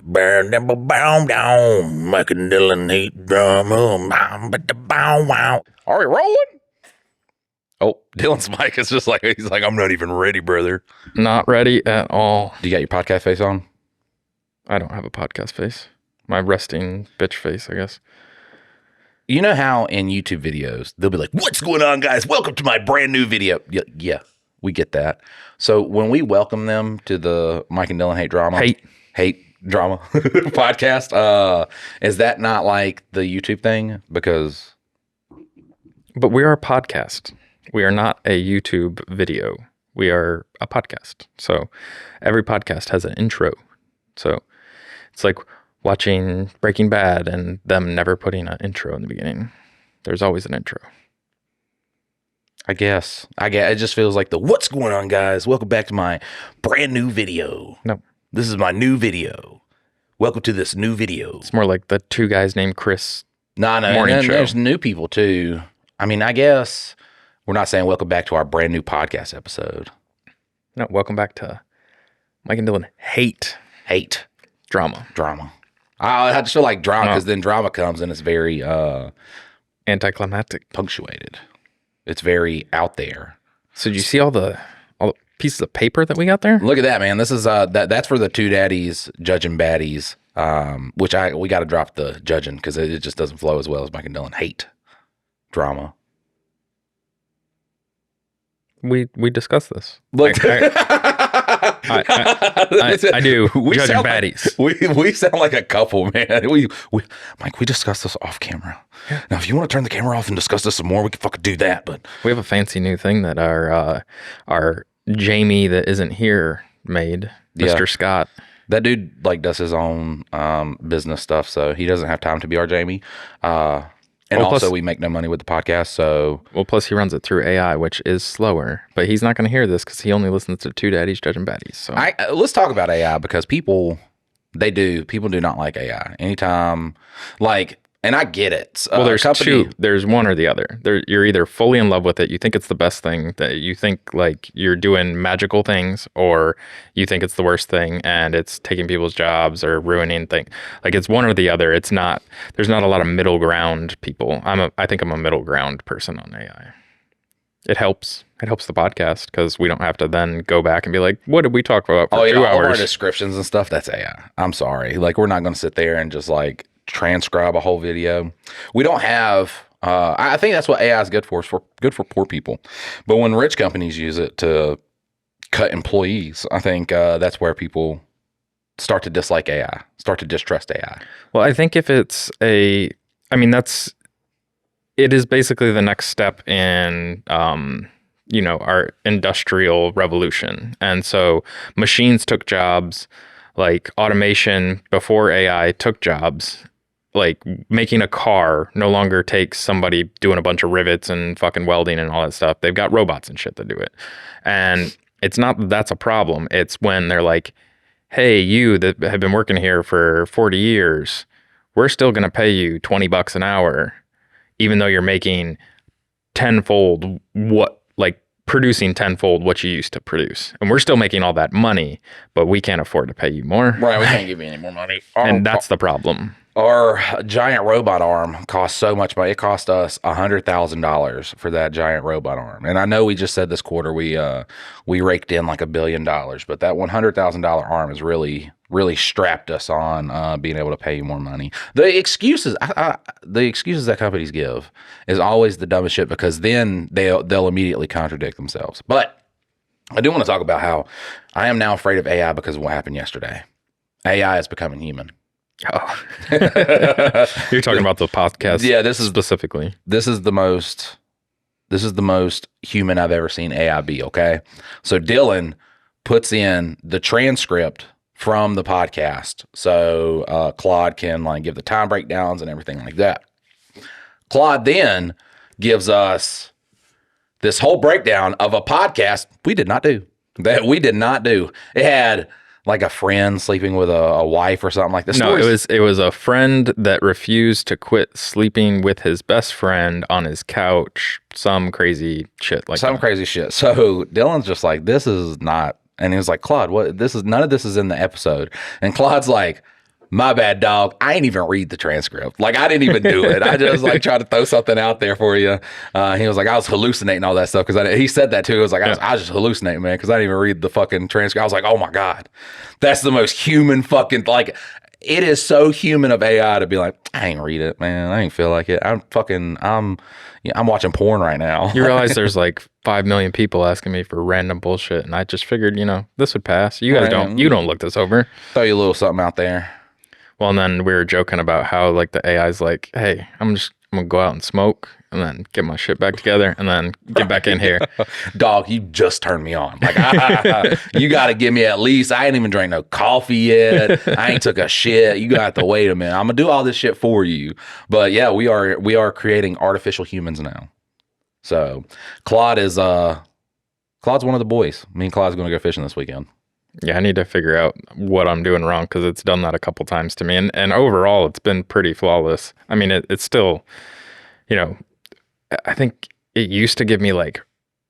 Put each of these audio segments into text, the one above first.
Mike and Dylan hate drama. Are we rolling? Oh, Dylan's mic is just like, he's like, I'm not even ready, brother. Not ready at all. Do you got your podcast face on? I don't have a podcast face. My resting bitch face, I guess. You know how in YouTube videos, they'll be like, what's going on, guys? Welcome to my brand new video. Yeah, we get that. So when we welcome them to the Mike and Dylan Hate Drama podcast, is that not like the YouTube thing? Because... But we are a podcast. We are not a YouTube video. We are a podcast. So every podcast has an intro. So it's like watching Breaking Bad and them never putting an intro in the beginning. There's always an intro. I guess. It just feels like the what's going on, guys? Welcome back to my brand new video. No. This is my new video. Welcome to this new video. It's more like the two guys named Chris. No. Morning show. There's new people too. I mean, I guess we're not saying welcome back to our brand new podcast episode. No, welcome back to Mike and Dylan Hate Drama. I just feel like drama because then drama comes and it's very anticlimactic, punctuated. It's very out there. So did you see all the pieces of paper that we got there? Look at that, man. This is that's for the two daddies judging baddies. Which we got to drop the judging because it just doesn't flow as well as Mike and Dylan Hate Drama. We discussed this. Look, I do. Judging baddies. We sound like a couple, man. Mike, we discussed this off camera. Yeah. Now, if you want to turn the camera off and discuss this some more, we can fucking do that. But we have a fancy new thing that our Jamie that isn't here made, Mr. Scott. That dude like does his own business stuff, so he doesn't have time to be our Jamie. And also, we make no money with the podcast, so... Well, plus he runs it through AI, which is slower. But he's not going to hear this because he only listens to two daddies judging baddies. So let's talk about AI because people do not like AI. Anytime, like... And I get it. Well, there's two. There's one or the other. You're either fully in love with it, you think it's the best thing, that you think like you're doing magical things, or you think it's the worst thing and it's taking people's jobs or ruining things. Like it's one or the other. It's not. There's not a lot of middle ground people. I think I'm a middle ground person on AI. It helps. It helps the podcast because we don't have to then go back and be like, what did we talk about for 2 hours? All our descriptions and stuff, that's AI. I'm sorry. Like we're not going to sit there and just like transcribe a whole video. We don't have I think that's what AI is good for. It's good for poor people. But when rich companies use it to cut employees, I think that's where people start to dislike AI, start to distrust AI. Well, I think if it is basically the next step in our industrial revolution. And so machines took jobs, like automation before AI took jobs. Like making a car no longer takes somebody doing a bunch of rivets and fucking welding and all that stuff. They've got robots and shit that do it. And it's not that that's a problem. It's when they're like, hey, you that have been working here for 40 years, we're still going to pay you $20 an hour, even though you're making tenfold producing tenfold what you used to produce. And we're still making all that money, but we can't afford to pay you more. Right, we can't give you any more money. And that's the problem. Our giant robot arm costs so much money. It cost us $100,000 for that giant robot arm. And I know we just said this quarter we raked in like $1 billion, but that $100,000 arm has really strapped us on being able to pay you more money. The excuses that companies give is always the dumbest shit because then they'll immediately contradict themselves. But I do want to talk about how I am now afraid of AI because of what happened yesterday. AI is becoming human. Oh, you're talking about the podcast. Yeah, this is specifically. This is the most human I've ever seen AI be. Okay, so Dylan puts in the transcript from the podcast, so Claude can like give the time breakdowns and everything like that. Claude then gives us this whole breakdown of a podcast we did not do. It had like a friend sleeping with a wife or something like this. No, it was a friend that refused to quit sleeping with his best friend on his couch. Some crazy shit like that. Some crazy shit. So Dylan's just like, this is not, and he was like, Claude, what? None of this is in the episode. And Claude's like, My bad, dog. I ain't even read the transcript. Like, I didn't even do it. I just like tried to throw something out there for you. He was like, I was hallucinating all that stuff because he said that too. He was like, I was just hallucinating, man, because I didn't even read the fucking transcript. I was like, oh my God, that's the most human fucking, like, it is so human of AI to be like, I ain't read it, man. I ain't feel like it. I'm watching porn right now. You realize there's like 5 million people asking me for random bullshit, and I just figured, this would pass. You guys don't look this over. Throw you a little something out there. Well, and then we were joking about how like the AI's like, hey, I'm gonna go out and smoke and then get my shit back together and then get back in here. Dog, you just turned me on. Like, you got to give me at least, I ain't even drank no coffee yet. I ain't took a shit. You got to wait a minute. I'm going to do all this shit for you. But yeah, we are creating artificial humans now. So Claude's one of the boys. Me and Claude's going to go fishing this weekend. Yeah, I need to figure out what I'm doing wrong because it's done that a couple times to me. And overall, it's been pretty flawless. I mean, it's still, I think it used to give me like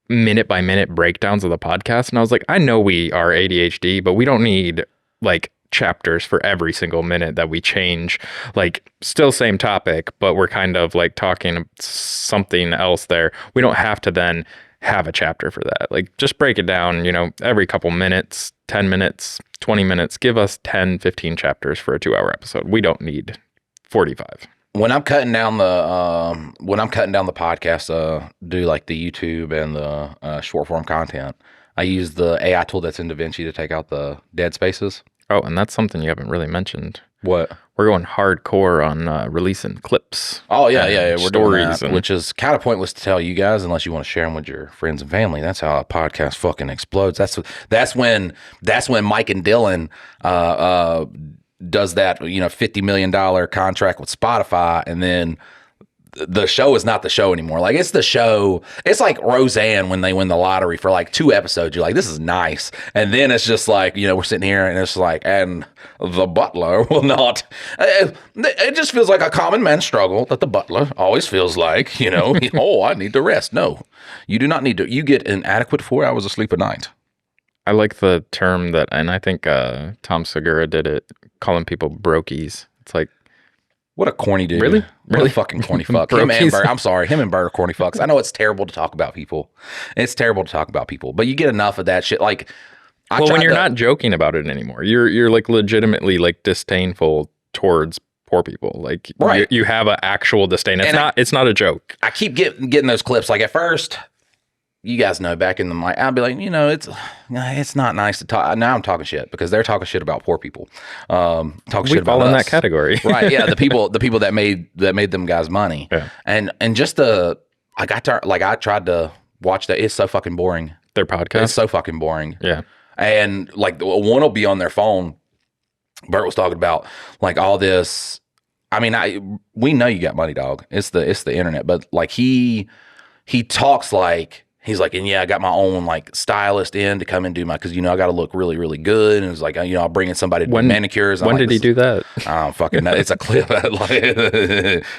minute by minute breakdowns of the podcast. And I was like, I know we are ADHD, but we don't need like chapters for every single minute that we change. Like, still same topic, but we're kind of like talking something else there. We don't have to then have a chapter for that. Like, just break it down, every couple minutes, 10 minutes, 20 minutes. Give us 10, 15 chapters for a 2-hour episode. We don't need 45. When I'm cutting down the podcast, do like the YouTube and the short form content, I use the AI tool that's in DaVinci to take out the dead spaces. Oh, and that's something you haven't really mentioned. What? We're going hardcore on releasing clips. Oh yeah. We're doing that, and which is kind of pointless to tell you guys unless you want to share them with your friends and family. That's how a podcast fucking explodes. That's when Mike and Dylan does that $50 million contract with Spotify, and then the show is not the show anymore. Like, it's the show. It's like Roseanne when they win the lottery for like 2 episodes. You're like, this is nice. And then it's just like, we're sitting here and it's like, and the butler will not. It just feels like a common man struggle that the butler always feels like, oh, I need to rest. No, you do not need to. You get an adequate 4 hours of sleep a night. I like the term that, and I think Tom Segura did it, calling people brokies. It's like, what a corny dude. Really? What a fucking corny fuck. Him and Bert, I'm sorry. Him and Bert are corny fucks. I know it's terrible to talk about people. But you get enough of that shit. Like, when you're not joking about it anymore, you're like legitimately like disdainful towards poor people. Like, right. You have an actual disdain. It's not a joke. I keep getting those clips. Like, at first, you guys know, back in the mic, I'd be like, it's not nice to talk. Now I'm talking shit because they're talking shit about poor people. Talking shit about fall in us. that category. Right. Yeah. The people that made them guys money. Yeah. And just I tried to watch that. It's so fucking boring. Their podcast. It's so fucking boring. Yeah. And like, one will be on their phone. Bert was talking about like all this. I mean, we know you got money, dog. It's the internet, but like he talks like, he's like, and yeah, I got my own like stylist in to come and do because I got to look really, really good. And it's like, I'll bring in somebody to do manicures. When did he do that? I don't fucking know. It's a clip.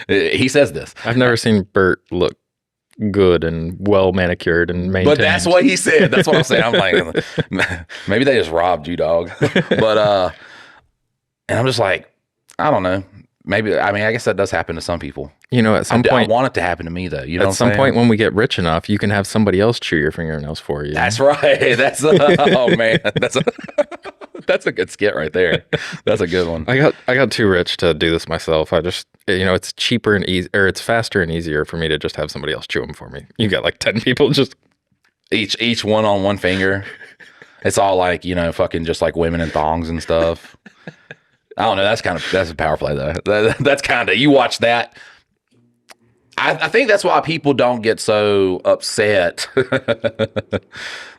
He says this. I've never seen Bert look good and well manicured and maintained. But that's what he said. That's what I'm saying. I'm like, maybe they just robbed you, dog. But and I'm just like, I don't know. Maybe, I guess that does happen to some people. At some point, I want it to happen to me, though. At some point, when we get rich enough, you can have somebody else chew your fingernails for you. That's right. oh man, that's a good skit right there. That's a good one. I got too rich to do this myself. I just, it's cheaper and easy, or it's faster and easier for me to just have somebody else chew them for me. You got like 10 people just each one on one finger. It's all like fucking just like women in thongs and stuff. I don't know. That's a power play though. That's kind of, you watch that. I think that's why people don't get so upset.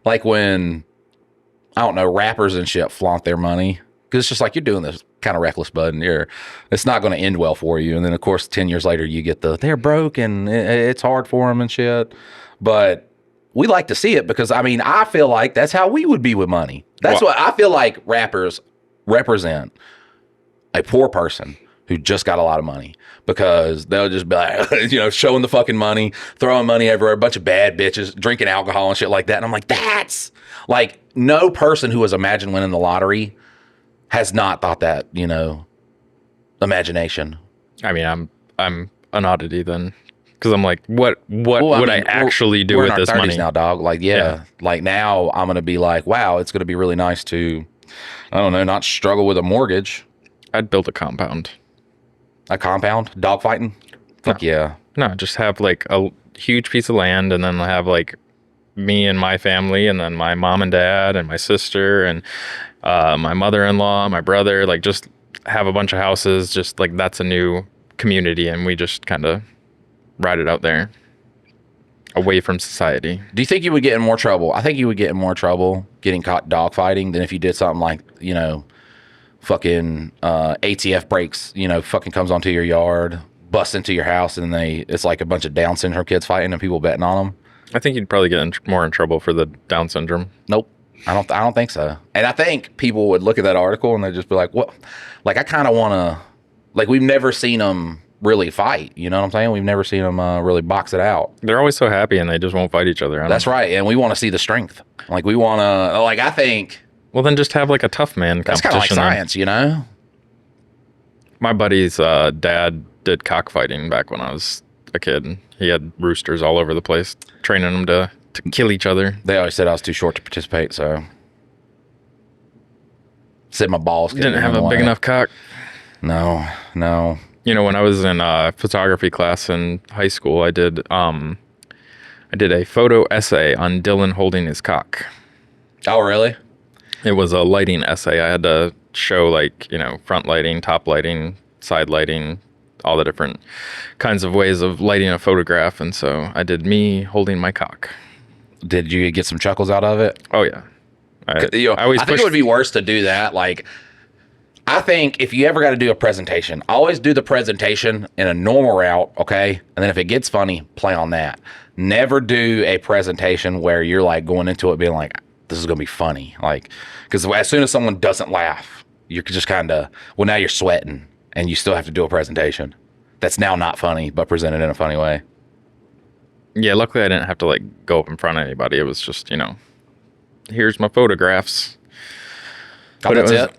Like when, I don't know, rappers and shit flaunt their money. Because it's just like, you're doing this kind of reckless, bud, and it's not going to end well for you. And then of course, 10 years later, you get they're broke and it's hard for them and shit. But we like to see it because I feel like that's how we would be with money. That's what I feel like rappers represent. A poor person who just got a lot of money because they'll just be like, showing the fucking money, throwing money everywhere, a bunch of bad bitches, drinking alcohol and shit like that. And I'm like, that's like, no person who has imagined winning the lottery has not thought that, imagination. I mean, I'm an oddity then, because I'm like, what would I actually do we're with in our this 30s money now, dog. Like, yeah, like now I'm gonna be like, wow, it's gonna be really nice to, I don't know, not struggle with a mortgage. I'd build a compound. A compound, dog fighting. Fuck yeah. No, just have like a huge piece of land, and then have like me and my family, and then my mom and dad, and my sister, and my mother-in-law, my brother. Like, just have a bunch of houses. Just like that's a new community, and we just kind of ride it out there, away from society. Do you think you would get in more trouble? I think you would get in more trouble getting caught dog fighting than if you did something like, you know, fucking ATF breaks, you know, fucking comes onto your yard, busts into your house, and it's like a bunch of Down syndrome kids fighting and people betting on them. I think you'd probably get more in trouble for the Down syndrome. Nope. I don't think so. And I think people would look at that article and they'd just be like, what? Like, I kind of want to, like, we've never seen them really fight. You know what I'm saying? We've never seen them really box it out. They're always so happy and they just won't fight each other. That's right. And we want to see the strength. Like, we want to, like, I think. Well, then just have like a tough man That's competition. kind of like science, you know? My buddy's dad did cockfighting back when I was a kid. He had roosters all over the place, training them to kill each other. They always said I was too short to participate, so. Said my balls Didn't have a big enough cock. No. You know, when I was in photography class in high school, I did a photo essay on Dylan holding his cock. Oh, really? It was a lighting essay. I had to show, like, you know, front lighting, top lighting, side lighting, all the different kinds of ways of lighting a photograph. And so I did me holding my cock. Did you get some chuckles out of it? Oh, yeah. I think it would be worse to do that. Like, I think if you ever got to do a presentation, always do the presentation in a normal route, okay? And then if it gets funny, play on that. Never do a presentation where you're like going into it being like, this is going to be funny. Like, because as soon as someone doesn't laugh, you're just kind of, well, now you're sweating and you still have to do a presentation that's now not funny, but presented in a funny way. Yeah, luckily I didn't have to like go up in front of anybody. It was just, you know, here's my photographs. But that's it?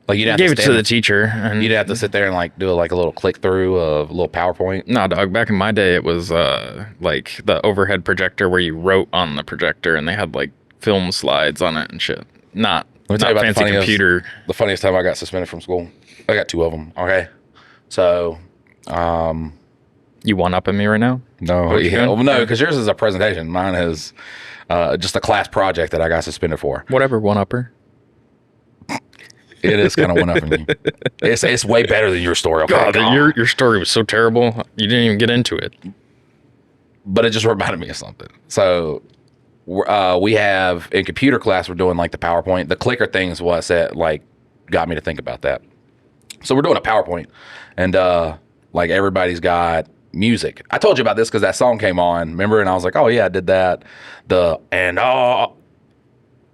Like, you gave it to the teacher, and you didn't have to sit there and like do a little click through of a little PowerPoint. No, dog. Back in my day, it was like the overhead projector where you wrote on the projector, and they had like film slides on it and shit. Not fancy computer. The funniest time I got suspended from school. I got 2 of them. Okay, so you one upping me right now? No, well, no, because yours is a presentation. Mine is just a class project that I got suspended for. Whatever, one upper. It is kind of one up on you. It's way better than your story. Okay? God, your story was so terrible. You didn't even get into it. But it just reminded me of something. So we have in computer class, we're doing like the PowerPoint. The clicker thing is what said, like, got me to think about that. So we're doing a PowerPoint, and like everybody's got music. I told you about this because that song came on, remember? And I was like, oh yeah, I did that.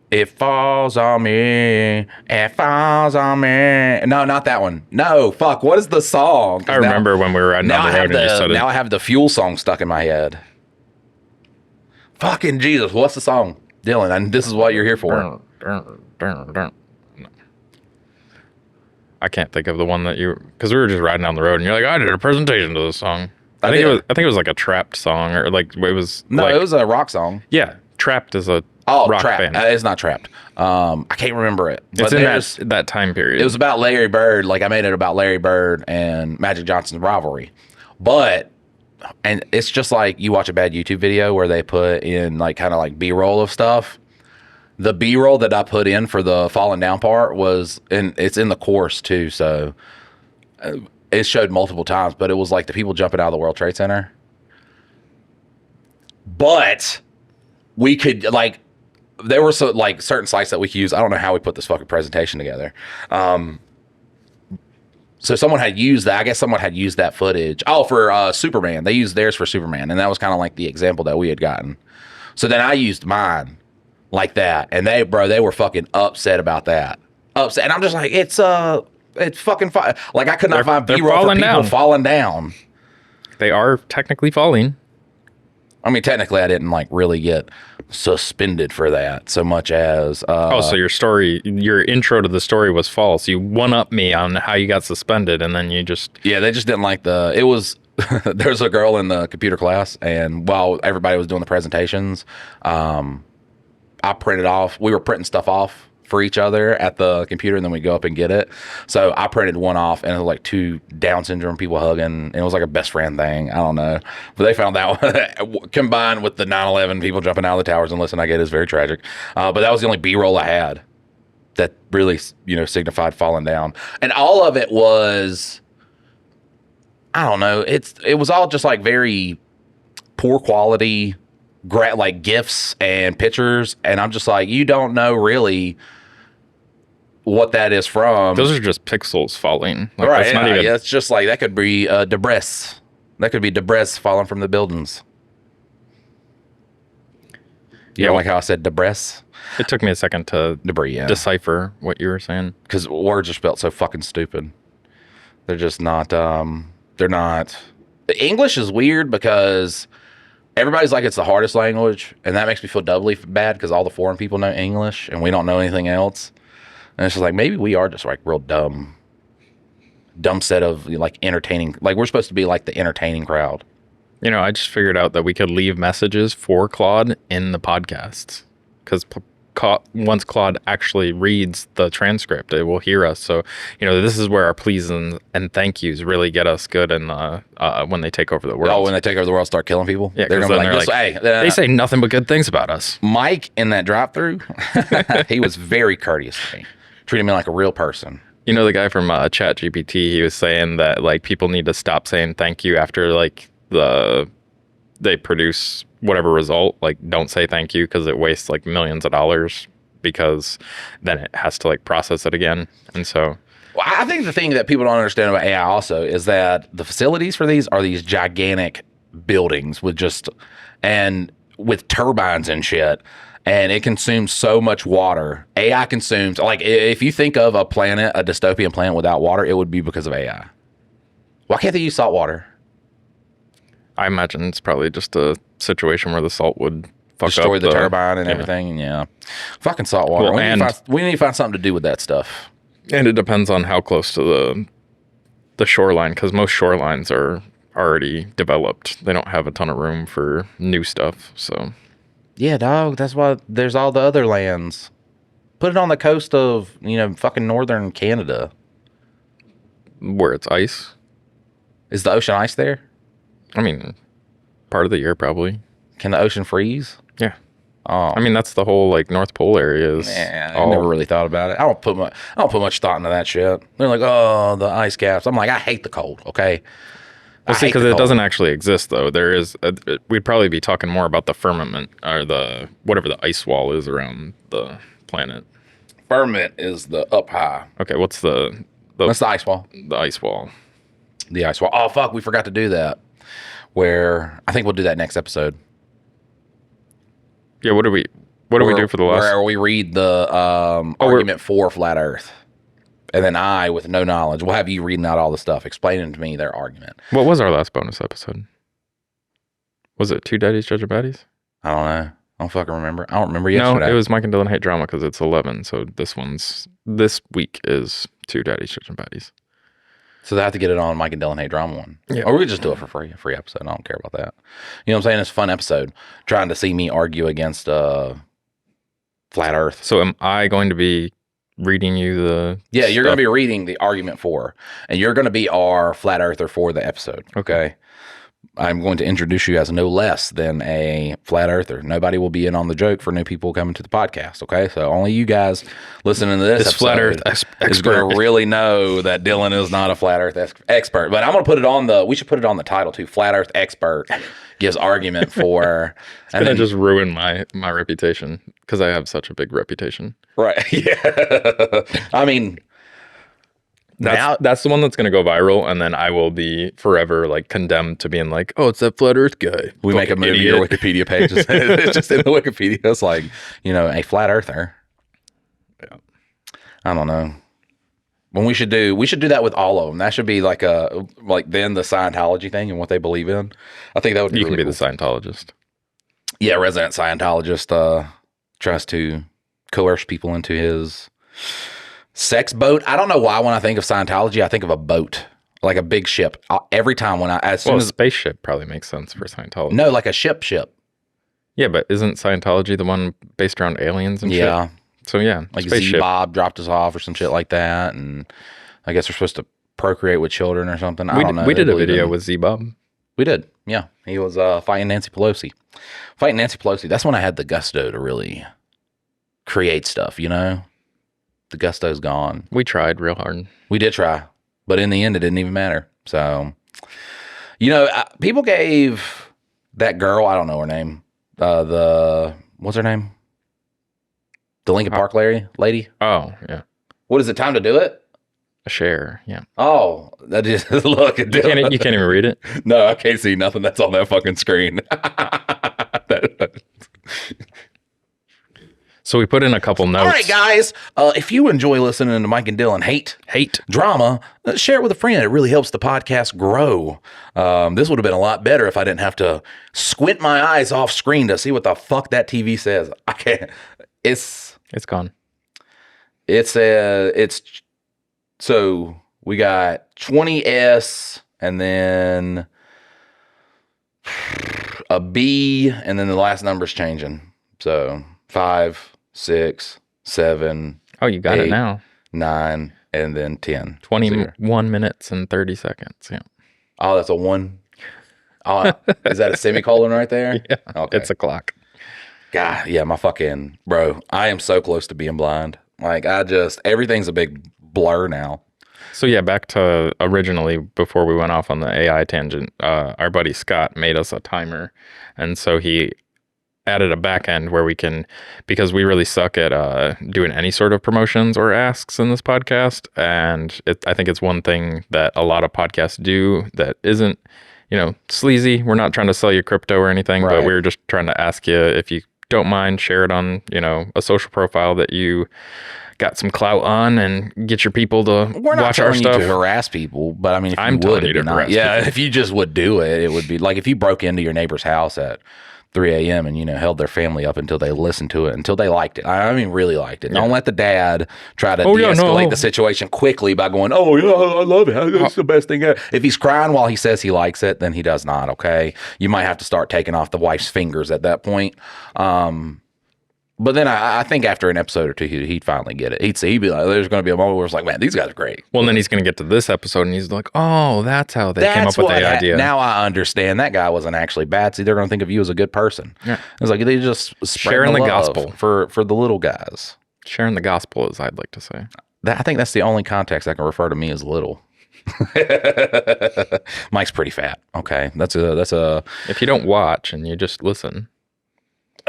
It falls on me. It falls on me. No, not that one. No, fuck. What is the song? I remember when we were riding down the road and you said it. Now I have the Fuel song stuck in my head. Fucking Jesus. What's the song? Dylan, and this is what you're here for. I can't think of the one that because we were just riding down the road and you're like, I did a presentation to this song. I think it was like a Trapped song, or like it was. No, like, it was a rock song. Yeah, Trapped is a rock Trapped. band. It's not Trapped. I can't remember it. It's in that time period. It was about Larry Bird. Like, I made it about Larry Bird and Magic Johnson's rivalry. And it's just like you watch a bad YouTube video where they put in like kind of like B-roll of stuff. The B-roll that I put in for the falling down part it's in the course too. So it showed multiple times, but it was like the people jumping out of the World Trade Center. But we could like, there were certain sites that we could use. I don't know how we put this fucking presentation together. So someone had used that. I guess someone had used that footage. Oh, for Superman. They used theirs for Superman. And that was kind of like the example that we had gotten. So then I used mine like that. And they were fucking upset about that. Upset. And I'm just like, it's fucking fine. Like, I could not find B-roll for people falling down. They are technically falling. I mean, technically, I didn't like really get suspended for that so much as. So your intro to the story was false. You one up me on how you got suspended, and then you just Yeah, they just didn't like it was. There's a girl in the computer class, and while everybody was doing the presentations, I printed off. We were printing stuff off for each other at the computer, and then we go up and get it. So I printed one off, and it was like 2 Down syndrome people hugging, and it was like a best friend thing. I don't know, but they found that one combined with the 9/11 people jumping out of the towers. And listen, I get it, it's very tragic, but that was the only B-roll I had that really signified falling down, and all of it was, I don't know, it was all just like very poor quality, like GIFs and pictures, and I'm just like, you don't know really what that is from. those are just pixels falling. Like, Right, that's not even, it's just like that could be debris. That could be debris falling from the buildings. You know, like how I said debris? It took me a second to Debris, yeah. decipher what you were saying. Because words are spelled so fucking stupid. They're just not, they're not. English is weird because everybody's like it's the hardest language, and that makes me feel doubly bad because all the foreign people know English, and we don't know anything else. And it's just like, maybe we are just like real dumb set of like entertaining. Like we're supposed to be like the entertaining crowd. I just figured out that we could leave messages for Claude in the podcasts because once Claude actually reads the transcript, it will hear us. So, this is where our please and thank yous really get us good. And when they take over the world. Oh, when they take over the world, start killing people? Yeah, they're going to be like, hey, they say nothing but good things about us. Mike in that drive-through, he was very courteous to me. Treated me like a real person. The guy from ChatGPT, he was saying that like people need to stop saying thank you after like they produce whatever result. Like, don't say thank you because it wastes like millions of dollars because then it has to like process it again. And so, well, I think the thing that people don't understand about AI also is that the facilities for these are these gigantic buildings with turbines and shit. And it consumes so much water. AI consumes, like, if you think of a dystopian planet without water, it would be because of AI. Why can't they use salt water? I imagine it's probably just a situation where the salt would destroy the turbine and everything. Yeah. Fucking salt water. Well, we need to find something to do with that stuff. And it depends on how close to the shoreline, because most shorelines are already developed. They don't have a ton of room for new stuff, so... Yeah, dog. That's why there's all the other lands. Put it on the coast of, fucking northern Canada. Where it's ice. Is the ocean ice there? I mean, part of the year probably. Can the ocean freeze? Yeah. Oh. I mean, that's the whole like North Pole area is. I never really thought about it. I don't put much thought into that shit. They're like, oh, the ice caps. I'm like, I hate the cold. Okay. Well, see, because it doesn't actually exist, though. There is, we'd probably be talking more about the firmament or whatever the ice wall is around the planet. Firmament is the up high. Okay, what's that's the ice wall. The ice wall. The ice wall. Oh, fuck, we forgot to do that. Where I think we'll do that next episode. Yeah, what do we do for the last? Where we read the argument for flat Earth. And then I, with no knowledge, will have you reading out all the stuff, explaining to me their argument. What was our last bonus episode? Was it Two Daddies Judging Baddies? I don't know. I don't fucking remember. I don't remember yesterday. No, it was Mike and Dylan Hate Drama because it's 11. So this week is Two Daddies Judging Baddies. So they have to get it on Mike and Dylan Hate Drama one. Yeah. Or we could just do it for free. A free episode. I don't care about that. You know what I'm saying? It's a fun episode. Trying to see me argue against flat Earth. So am I going to be reading you the you're going to be reading the argument for, and you're going to be our flat earther for the episode. Okay. I'm going to introduce you as no less than a flat earther. Nobody will be in on the joke for new people coming to the podcast. Okay. So only you guys listening to this episode flat earth is going to really know that Dylan is not a flat earth expert, but I'm going to put it on we should put it on the title too. Flat earth expert gives argument for. It's going to just ruin my reputation because I have such a big reputation. Right. Yeah. I mean, that's the one that's going to go viral, and then I will be forever like condemned to being like, oh, it's that flat Earth guy. We make a movie, your Wikipedia page. It's just in the Wikipedia. It's like, a flat earther. Yeah. I don't know. When we should do that with all of them. That should be like then the Scientology thing and what they believe in. I think that would be You can really be cool. the Scientologist. Yeah, resident Scientologist tries to coerce people into his sex boat. I don't know why when I think of Scientology, I think of a boat, like a big ship. Every time as soon Well, a as spaceship probably makes sense for Scientology. no, like a ship. Yeah, but isn't Scientology the one based around aliens and shit? Yeah, So yeah, like spaceship. Z Bob dropped us off or some shit like that, and I guess we're supposed to procreate with children or something. I don't know. We They did a believe video in- with Z-Bob. We did. Yeah, he was fighting Nancy Pelosi. That's when I had the gusto to really create stuff. You know, the gusto's gone. We tried real hard. We did try, but in the end, it didn't even matter. So, you know, people gave that girl, I don't know her name, what's her name? The Lincoln Park lady. Oh, yeah. What is it, time to do it? A share, yeah. Oh, that just, look at You can't even read it? No, I can't see nothing that's on that fucking screen. So we put in a couple notes. All right, guys. If you enjoy listening to Mike and Dylan hate drama, share it with a friend. It really helps the podcast grow. This would have been a lot better if I didn't have to squint my eyes off screen to see what the fuck that TV says. I can't. It's gone. So we got 20S and then a B, and then the last number's changing. So 5, 6, 7. Oh, you got 8, it now. 9, and then 10. 21 minutes and 30 seconds. Yeah. Oh, that's a 1. Oh, is that a semicolon right there? Yeah. Okay. It's a clock. God, yeah, my fucking bro. I am so close to being blind. Like everything's a big blur now. So yeah, back to originally before we went off on the AI tangent, our buddy Scott made us a timer, and so he added a back end where we can, because we really suck at doing any sort of promotions or asks in this podcast, and I think it's one thing that a lot of podcasts do that isn't, sleazy. We're not trying to sell you crypto or anything, Right. but we're just trying to ask you if you don't mind, share it on, a social profile that you got some clout on, and get your people to We're not watch our telling stuff. you to harass people, but I mean, if I'm you telling would, you it'd to be nice. harass Yeah, people. if you just would do it, it would be like if you broke into your neighbor's house at 3 a.m. and held their family up until they listened to it, until they liked it. I mean, really liked it. Yeah. Don't let the dad try to Oh, yeah, de-escalate no. the situation quickly by going, "Oh yeah, I love it. It's the best thing ever." If he's crying while he says he likes it, then he does not. Okay, you might have to start taking off the wife's fingers at that point. But then I think after an episode or two, he'd finally get it. He'd be like, there's going to be a moment where it's like, man, these guys are great. Well, then he's going to get to this episode, and he's like, oh, that's how they came up with the idea. Now I understand that guy wasn't actually bad. See, they're going to think of you as a good person. Yeah. It's like they just Sharing the love gospel. for the little guys. Sharing the gospel, as I'd like to say. I think that's the only context I can refer to me as little. Mike's pretty fat. Okay, that's a. If you don't watch and you just listen.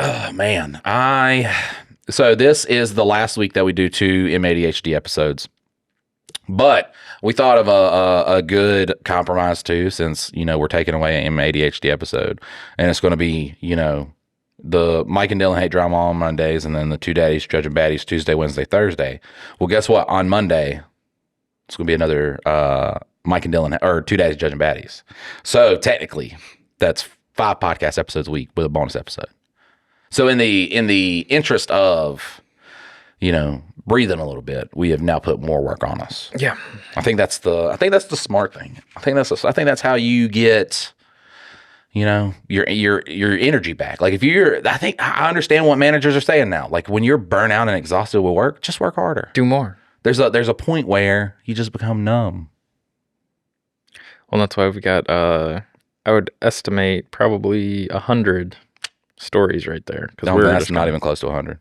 Oh man, so this is the last week that we do 2 MADHD episodes, but we thought of a good compromise too, since we're taking away an MADHD episode, and it's going to be the Mike and Dylan Hate Drama on Mondays, and then the 2 Daddies Judging Baddies Tuesday, Wednesday, Thursday. Well, guess what? On Monday, it's going to be another Mike and Dylan, or 2 Daddies Judging Baddies. So technically, that's 5 podcast episodes a week with a bonus episode. So in the interest of, breathing a little bit, we have now put more work on us. Yeah. I think that's the smart thing. I think that's how you get, your energy back. Like I understand what managers are saying now. Like when you're burnt out and exhausted with work, just work harder. Do more. There's a point where you just become numb. Well, that's why we got, I would estimate probably 100 stories right there. No, that's not even close to 100.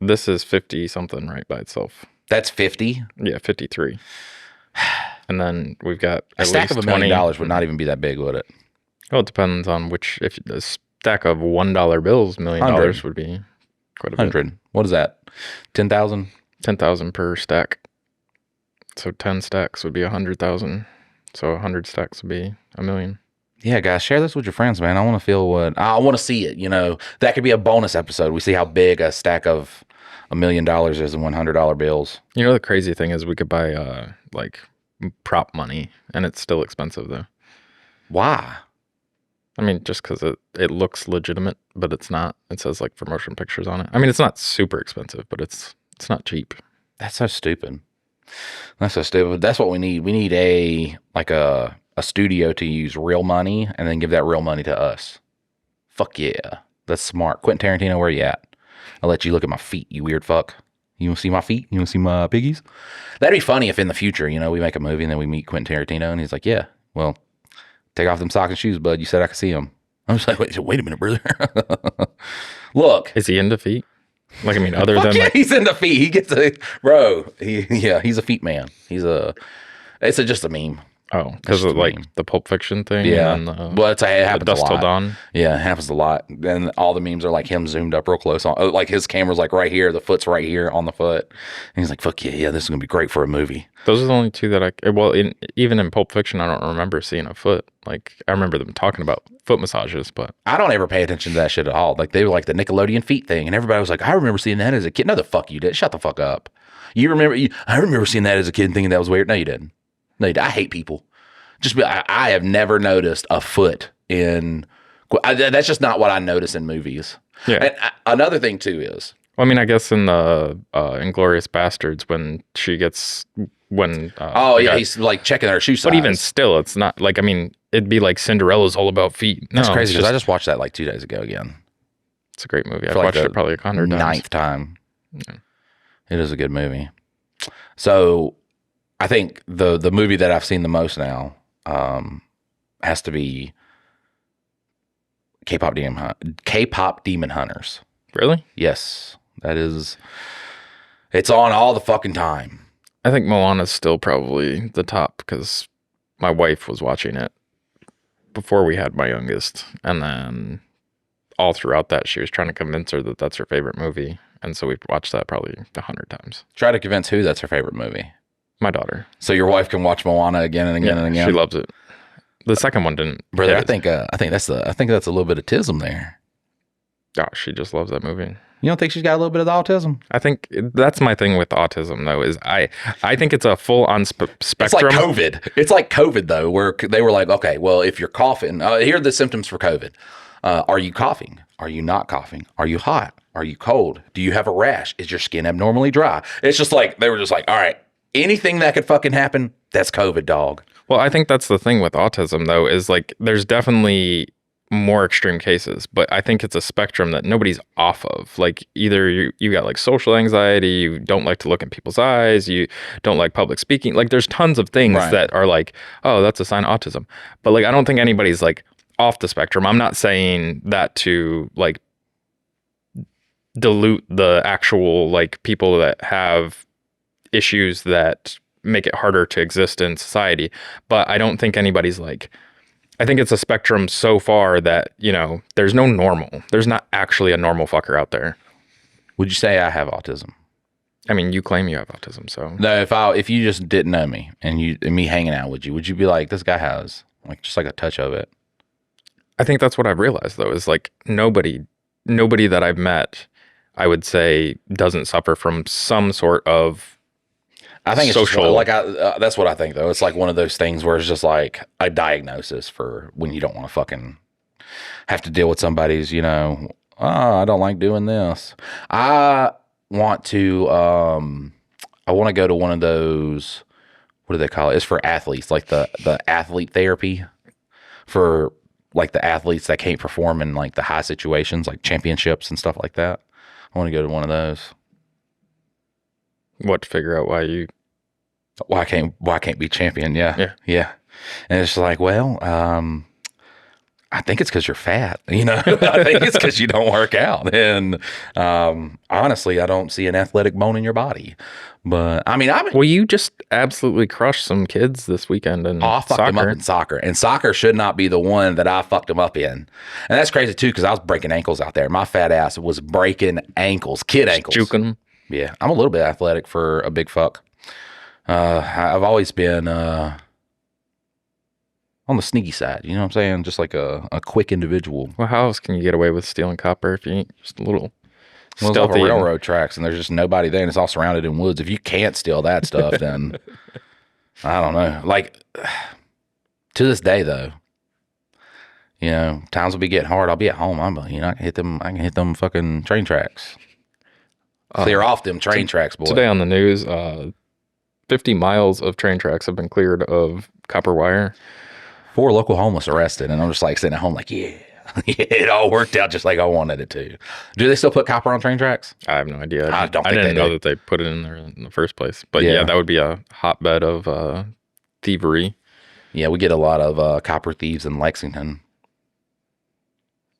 This is 50 something right by itself. That's 50. Yeah, 53. And then we've got A at stack least of $1 20. million would not even be that big, would it? Well, it depends on which. If a stack of $1 bills, $1 million 100. would be quite a bit. 100. What is that? 10,000. 10,000 per stack. So 10 stacks would be 100,000. So 100 stacks would be $1 million. Yeah, guys, share this with your friends, man. I want to I want to see it. That could be a bonus episode. We see how big a stack of $1 million is in $100 bills. The crazy thing is we could buy like prop money, and it's still expensive though. Why? I mean, just because it looks legitimate, but it's not. It says like for motion pictures on it. I mean, it's not super expensive, but it's not cheap. That's so stupid. That's so stupid. That's what we need. We need a studio to use real money and then give that real money to us. Fuck yeah. That's smart. Quentin Tarantino, where you at? I'll let you look at my feet, you weird fuck. You want to see my feet? You want to see my piggies? That'd be funny if in the future, we make a movie and then we meet Quentin Tarantino and he's like, yeah, well, take off them socks and shoes, bud. You said I could see them. I'm just like, wait a minute, brother. Look. Is he into feet? Like, I mean, other Fuck than yeah, like, he's into feet. He gets he's a feet man. It's just a meme. oh, because of like meme. the Pulp Fiction thing. Yeah. And then Well, it happens the Dust a Till lot. Dawn. Yeah, it happens a lot. And all the memes are like him zoomed up real close on, like his camera's like right here, the foot's right here on the foot. And he's like, fuck yeah, this is going to be great for a movie. Those are the only two that even in Pulp Fiction, I don't remember seeing a foot. Like, I remember them talking about foot massages, but I don't ever pay attention to that shit at all. Like they were like the Nickelodeon feet thing. And everybody was like, I remember seeing that as a kid. No, the fuck you did. Shut the fuck up. I remember seeing that as a kid and thinking that was weird. No, you didn't. No, you didn't. I hate people. I have never noticed a foot in. That's just not what I notice in movies. yeah. And another thing too is, Well, I mean, I guess in the Inglourious Bastards when she gets he's like checking her shoe size. but even still, it's not like, I mean, it'd be like Cinderella's all about feet. That's No, crazy it's because I just watched that like 2 days ago again. it's a great movie. I've For like watched the it probably 100 times. 9th time. Yeah. It is a good movie. So I think the movie that I've seen the most now has to be K-pop Demon Hunters. Really? Yes, that is. It's on all the fucking time. I think Moana's still probably the top because my wife was watching it before we had my youngest, and then all throughout that she was trying to convince her that that's her favorite movie, and so we've watched that probably 100 times. Try to convince who that's her favorite movie. My daughter. So your wife can watch Moana again and again and again. She loves it. The second one didn't. Brother, hit it. I think that's a little bit of autism there. Oh, she just loves that movie. You don't think she's got a little bit of the autism? I think that's my thing with autism, though, is I think it's a full-on spectrum. It's like COVID. It's like COVID, though, where they were like, okay, well, if you're coughing, here are the symptoms for COVID. Are you coughing? Are you not coughing? Are you hot? Are you cold? Do you have a rash? Is your skin abnormally dry? It's just like, they were just like, all right, anything that could fucking happen, that's COVID, dog. Well, I think that's the thing with autism, though, is like there's definitely more extreme cases, but I think it's a spectrum that nobody's off of. Like either you got like social anxiety, you don't like to look in people's eyes, you don't like public speaking. Like there's tons of things that are like, oh, that's a sign of autism. But like I don't think anybody's like off the spectrum. I'm not saying that to like dilute the actual like people that have issues that make it harder to exist in society. But I don't think anybody's like, I think it's a spectrum so far that, there's no normal. There's not actually a normal fucker out there. Would you say I have autism? I mean, you claim you have autism, so. No, if you just didn't know me and me hanging out with you, would you be like, this guy has like just like a touch of it? I think that's what I've realized though, is like nobody that I've met, I would say, doesn't suffer from some sort of I think it's social. Just, like that's what I think though. It's like one of those things where it's just like a diagnosis for when you don't want to fucking have to deal with somebody's, oh, I don't like doing this. I want to go to one of those, what do they call it? It's for athletes, like the athlete therapy for like the athletes that can't perform in like the high situations, like championships and stuff like that. I want to go to one of those. What, to figure out why I can't be champion? Yeah. And it's like, well, I think it's because you're fat. I think it's because you don't work out. And honestly, I don't see an athletic bone in your body. But I mean, well, you just absolutely crushed some kids this weekend in I fucked them up in soccer, and soccer should not be the one that I fucked them up in. And that's crazy too, because I was breaking ankles out there. My fat ass was breaking ankles, kid ankles, juking them. Yeah, I'm a little bit athletic for a big fuck. I've always been on the sneaky side. You know what I'm saying? Just like a quick individual. Well, how else can you get away with stealing copper if you ain't just a little stealthy? Well, it's off railroad tracks, and there's just nobody there, and it's all surrounded in woods. If you can't steal that stuff, then I don't know. Like to this day, though, times will be getting hard. I'll be at home. I can hit them fucking train tracks. Clear off them train tracks, boy. Today on the news, 50 miles of train tracks have been cleared of copper wire. 4 local homeless arrested, and I'm just like sitting at home like, yeah, it all worked out just like I wanted it to. Do they still put copper on train tracks? I have no idea. I didn't know that they put it in there in the first place. But yeah, that would be a hotbed of thievery. Yeah, we get a lot of copper thieves in Lexington.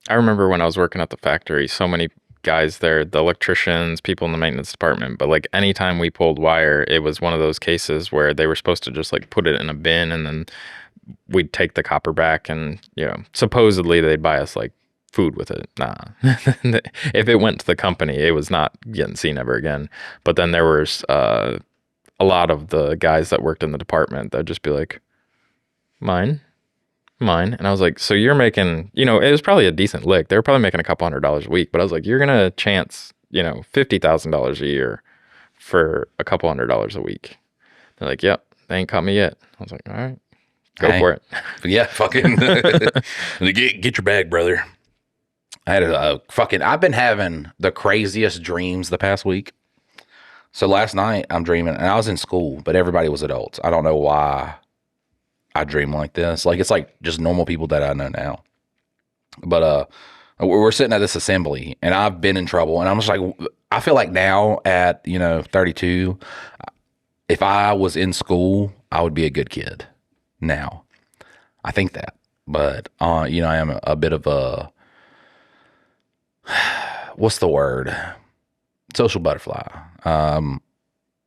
I remember when I was working at the factory, so many guys there, the electricians, people in the maintenance department, but like anytime we pulled wire, it was one of those cases where they were supposed to just like put it in a bin, and then we'd take the copper back, and supposedly they'd buy us like food with it. Nah. If it went to the company, it was not getting seen ever again. But then there was a lot of the guys that worked in the department that'd just be like, mine. And I was like, so you're making, it was probably a decent lick. They were probably making a couple $100 a week, but I was like, you're going to chance, $50,000 a year for a couple $100 a week. They're like, yep, they ain't caught me yet. I was like, all right, go for it. Yeah, fucking get your bag, brother. I had I've been having the craziest dreams the past week. So last night I'm dreaming, and I was in school, but everybody was adults. I don't know why I dream like this. Like, it's like just normal people that I know now. But we're sitting at this assembly, and I've been in trouble, and I'm just like, I feel like now at 32, if I was in school, I would be a good kid now. I think that. But I am a bit of a, what's the word, social butterfly.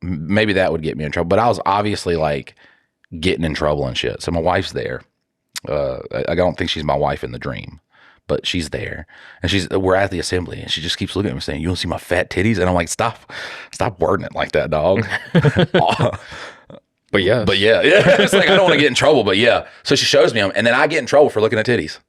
Maybe that would get me in trouble, but I was obviously like getting in trouble and shit. So my wife's there. I don't think she's my wife in the dream, but she's there, and we're at the assembly, and she just keeps looking at me saying, "You don't see my fat titties?" And I'm like, stop wording it like that, dog. But yeah, it's like, I don't want to get in trouble, but yeah. So she shows me them, and then I get in trouble for looking at titties.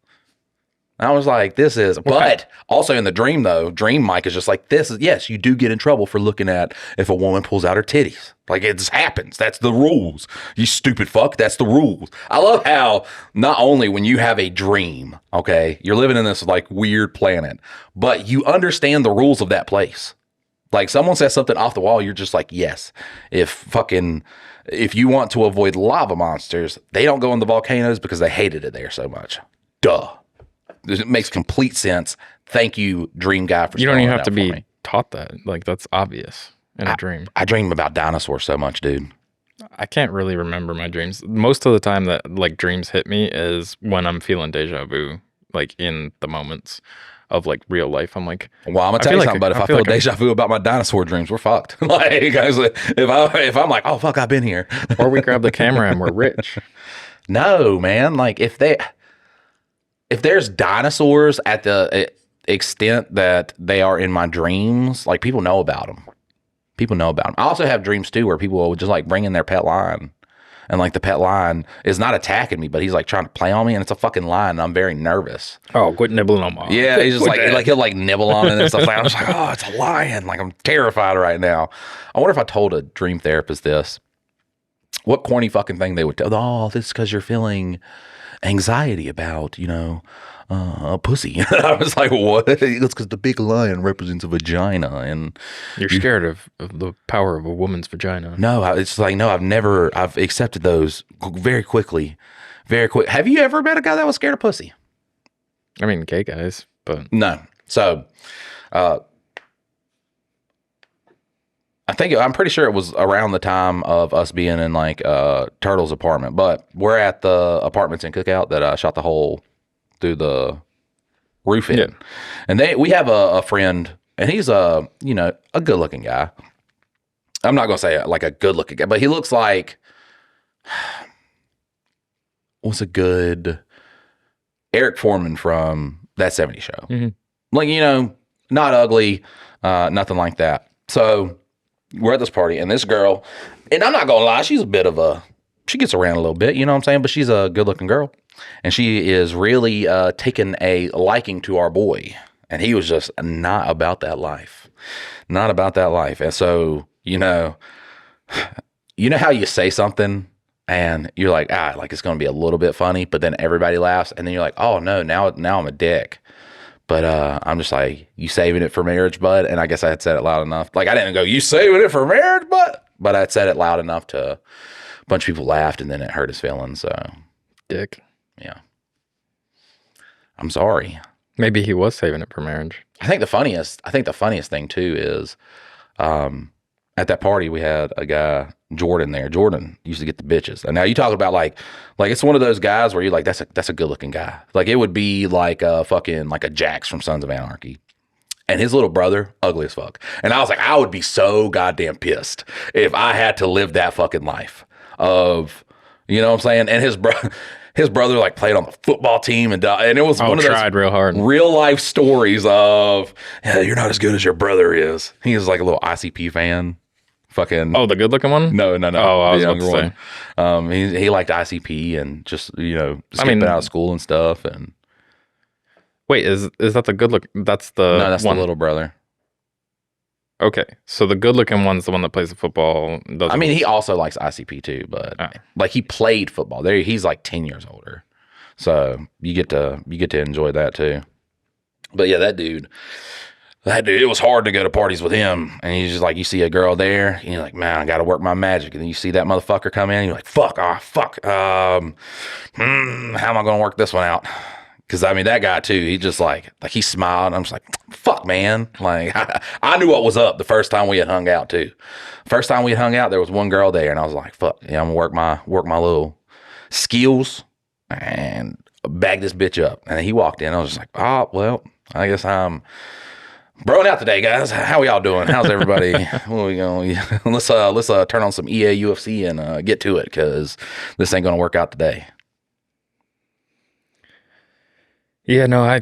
And I was like, but also in the dream though, dream Mike is just like, yes, you do get in trouble for looking at if a woman pulls out her titties. Like, it just happens. That's the rules. You stupid fuck. That's the rules. I love how not only when you have a dream, okay, you're living in this like weird planet, but you understand the rules of that place. Like, someone says something off the wall, you're just like, yes. If you want to avoid lava monsters, they don't go in the volcanoes because they hated it there so much. Duh. It makes complete sense. Thank you, dream guy, for you don't even have to be taught that. Like, that's obvious in a dream. I dream about dinosaurs so much, dude. I can't really remember my dreams. Most of the time that like dreams hit me is when I'm feeling deja vu, like in the moments of like real life. I'm like, well, I'm gonna tell you something, but if I feel deja vu about my dinosaur dreams, we're fucked. Like, guys, if I'm like, oh fuck, I've been here, or we grab the camera and we're rich. No, man. Like, if there's dinosaurs at the extent that they are in my dreams, like, people know about them. I also have dreams too where people will just like bring in their pet lion, and like the pet lion is not attacking me, but he's like trying to play on me, and it's a fucking lion, and I'm very nervous. Oh, quit nibbling on my. Yeah, he's just like he'll like nibble on it and stuff. I'm just like, oh, it's a lion. Like, I'm terrified right now. I wonder if I told a dream therapist this, what corny fucking thing they would tell. Oh, this is because you're feeling anxiety about, a pussy. I was like, what? It's because the big lion represents a vagina, and you're scared of the power of a woman's vagina. No, it's like, no, I've accepted those very quickly. Very quick. Have you ever met a guy that was scared of pussy? I mean, gay guys, but no. So, I'm pretty sure it was around the time of us being in like Turtle's apartment, but we're at the apartments in Cookout that I shot the hole through the roof in. Yeah. And we have a friend, and he's a good looking guy. I'm not gonna say like a good looking guy, but he looks like what's a good Eric Foreman from That 70s Show. Mm-hmm. Like, not ugly, nothing like that. So we're at this party, and this girl, and I'm not gonna lie, she gets around a little bit, you know what I'm saying? But she's a good looking girl, and she is really taking a liking to our boy, and he was just not about that life. And so, you know how you say something and you're like, like it's going to be a little bit funny, but then everybody laughs, and then you're like, oh no, now I'm a dick. But I'm just like, you saving it for marriage, bud? And I guess I had said it loud enough. Like, I didn't go, you saving it for marriage, bud? But I said it loud enough to a bunch of people laughed, and then it hurt his feelings. So, Dick. yeah. I'm sorry. Maybe he was saving it for marriage. I think the funniest thing too is, at that party we had a guy, Jordan there. Jordan used to get the bitches. And now you talk about like it's one of those guys where you're like, that's a good looking guy. Like it would be like a fucking like a Jax from Sons of Anarchy. And his little brother, ugly as fuck. And I was like, I would be so goddamn pissed if I had to live that fucking life of, you know what I'm saying? And his brother like played on the football team and it was one of those tried real hard. Real life stories of, yeah, you're not as good as your brother is. He was like a little ICP fan. Fucking the good looking one? No. Oh, I was about to say. He liked ICP and just skipping out of school and stuff. And wait, is that the good look? That's the no, that's one. the little brother. Okay, so the good looking one's the one that plays the football. I mean, he also likes ICP too, but like he played football. There, he's like 10 years older, so you get to enjoy that too. But yeah, that dude, it was hard to go to parties with him. And he's just like, you see a girl there, and you're like, man, I got to work my magic. And then you see that motherfucker come in, and you're like, fuck. How am I going to work this one out? Because, I mean, that guy, too, he just like he smiled. And I'm just like, fuck, man. Like, I knew what was up the first time we had hung out, too. First time we had hung out, there was one girl there, and I was like, fuck, yeah, I'm going to work my little skills and bag this bitch up. And then he walked in. I was just like, oh, well, I guess I'm broing out today, guys. How y'all doing? How's everybody? Well, let's turn on some EA UFC and get to it, because this ain't gonna work out today. Yeah, no,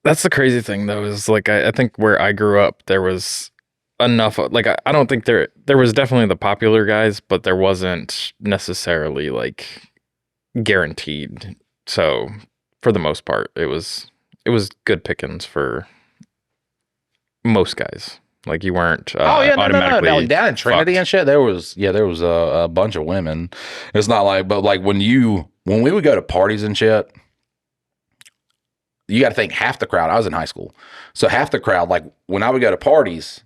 that's the crazy thing though, is like I think where I grew up there was enough, like I don't think there was definitely the popular guys, but there wasn't necessarily like guaranteed. So for the most part, it was good pickings for most guys. Like you weren't automatically Like down in Trinity and shit, there was a bunch of women. It's not like, but like when we would go to parties and shit, you got to think half the crowd. I was in high school, so half the crowd, like when I would go to parties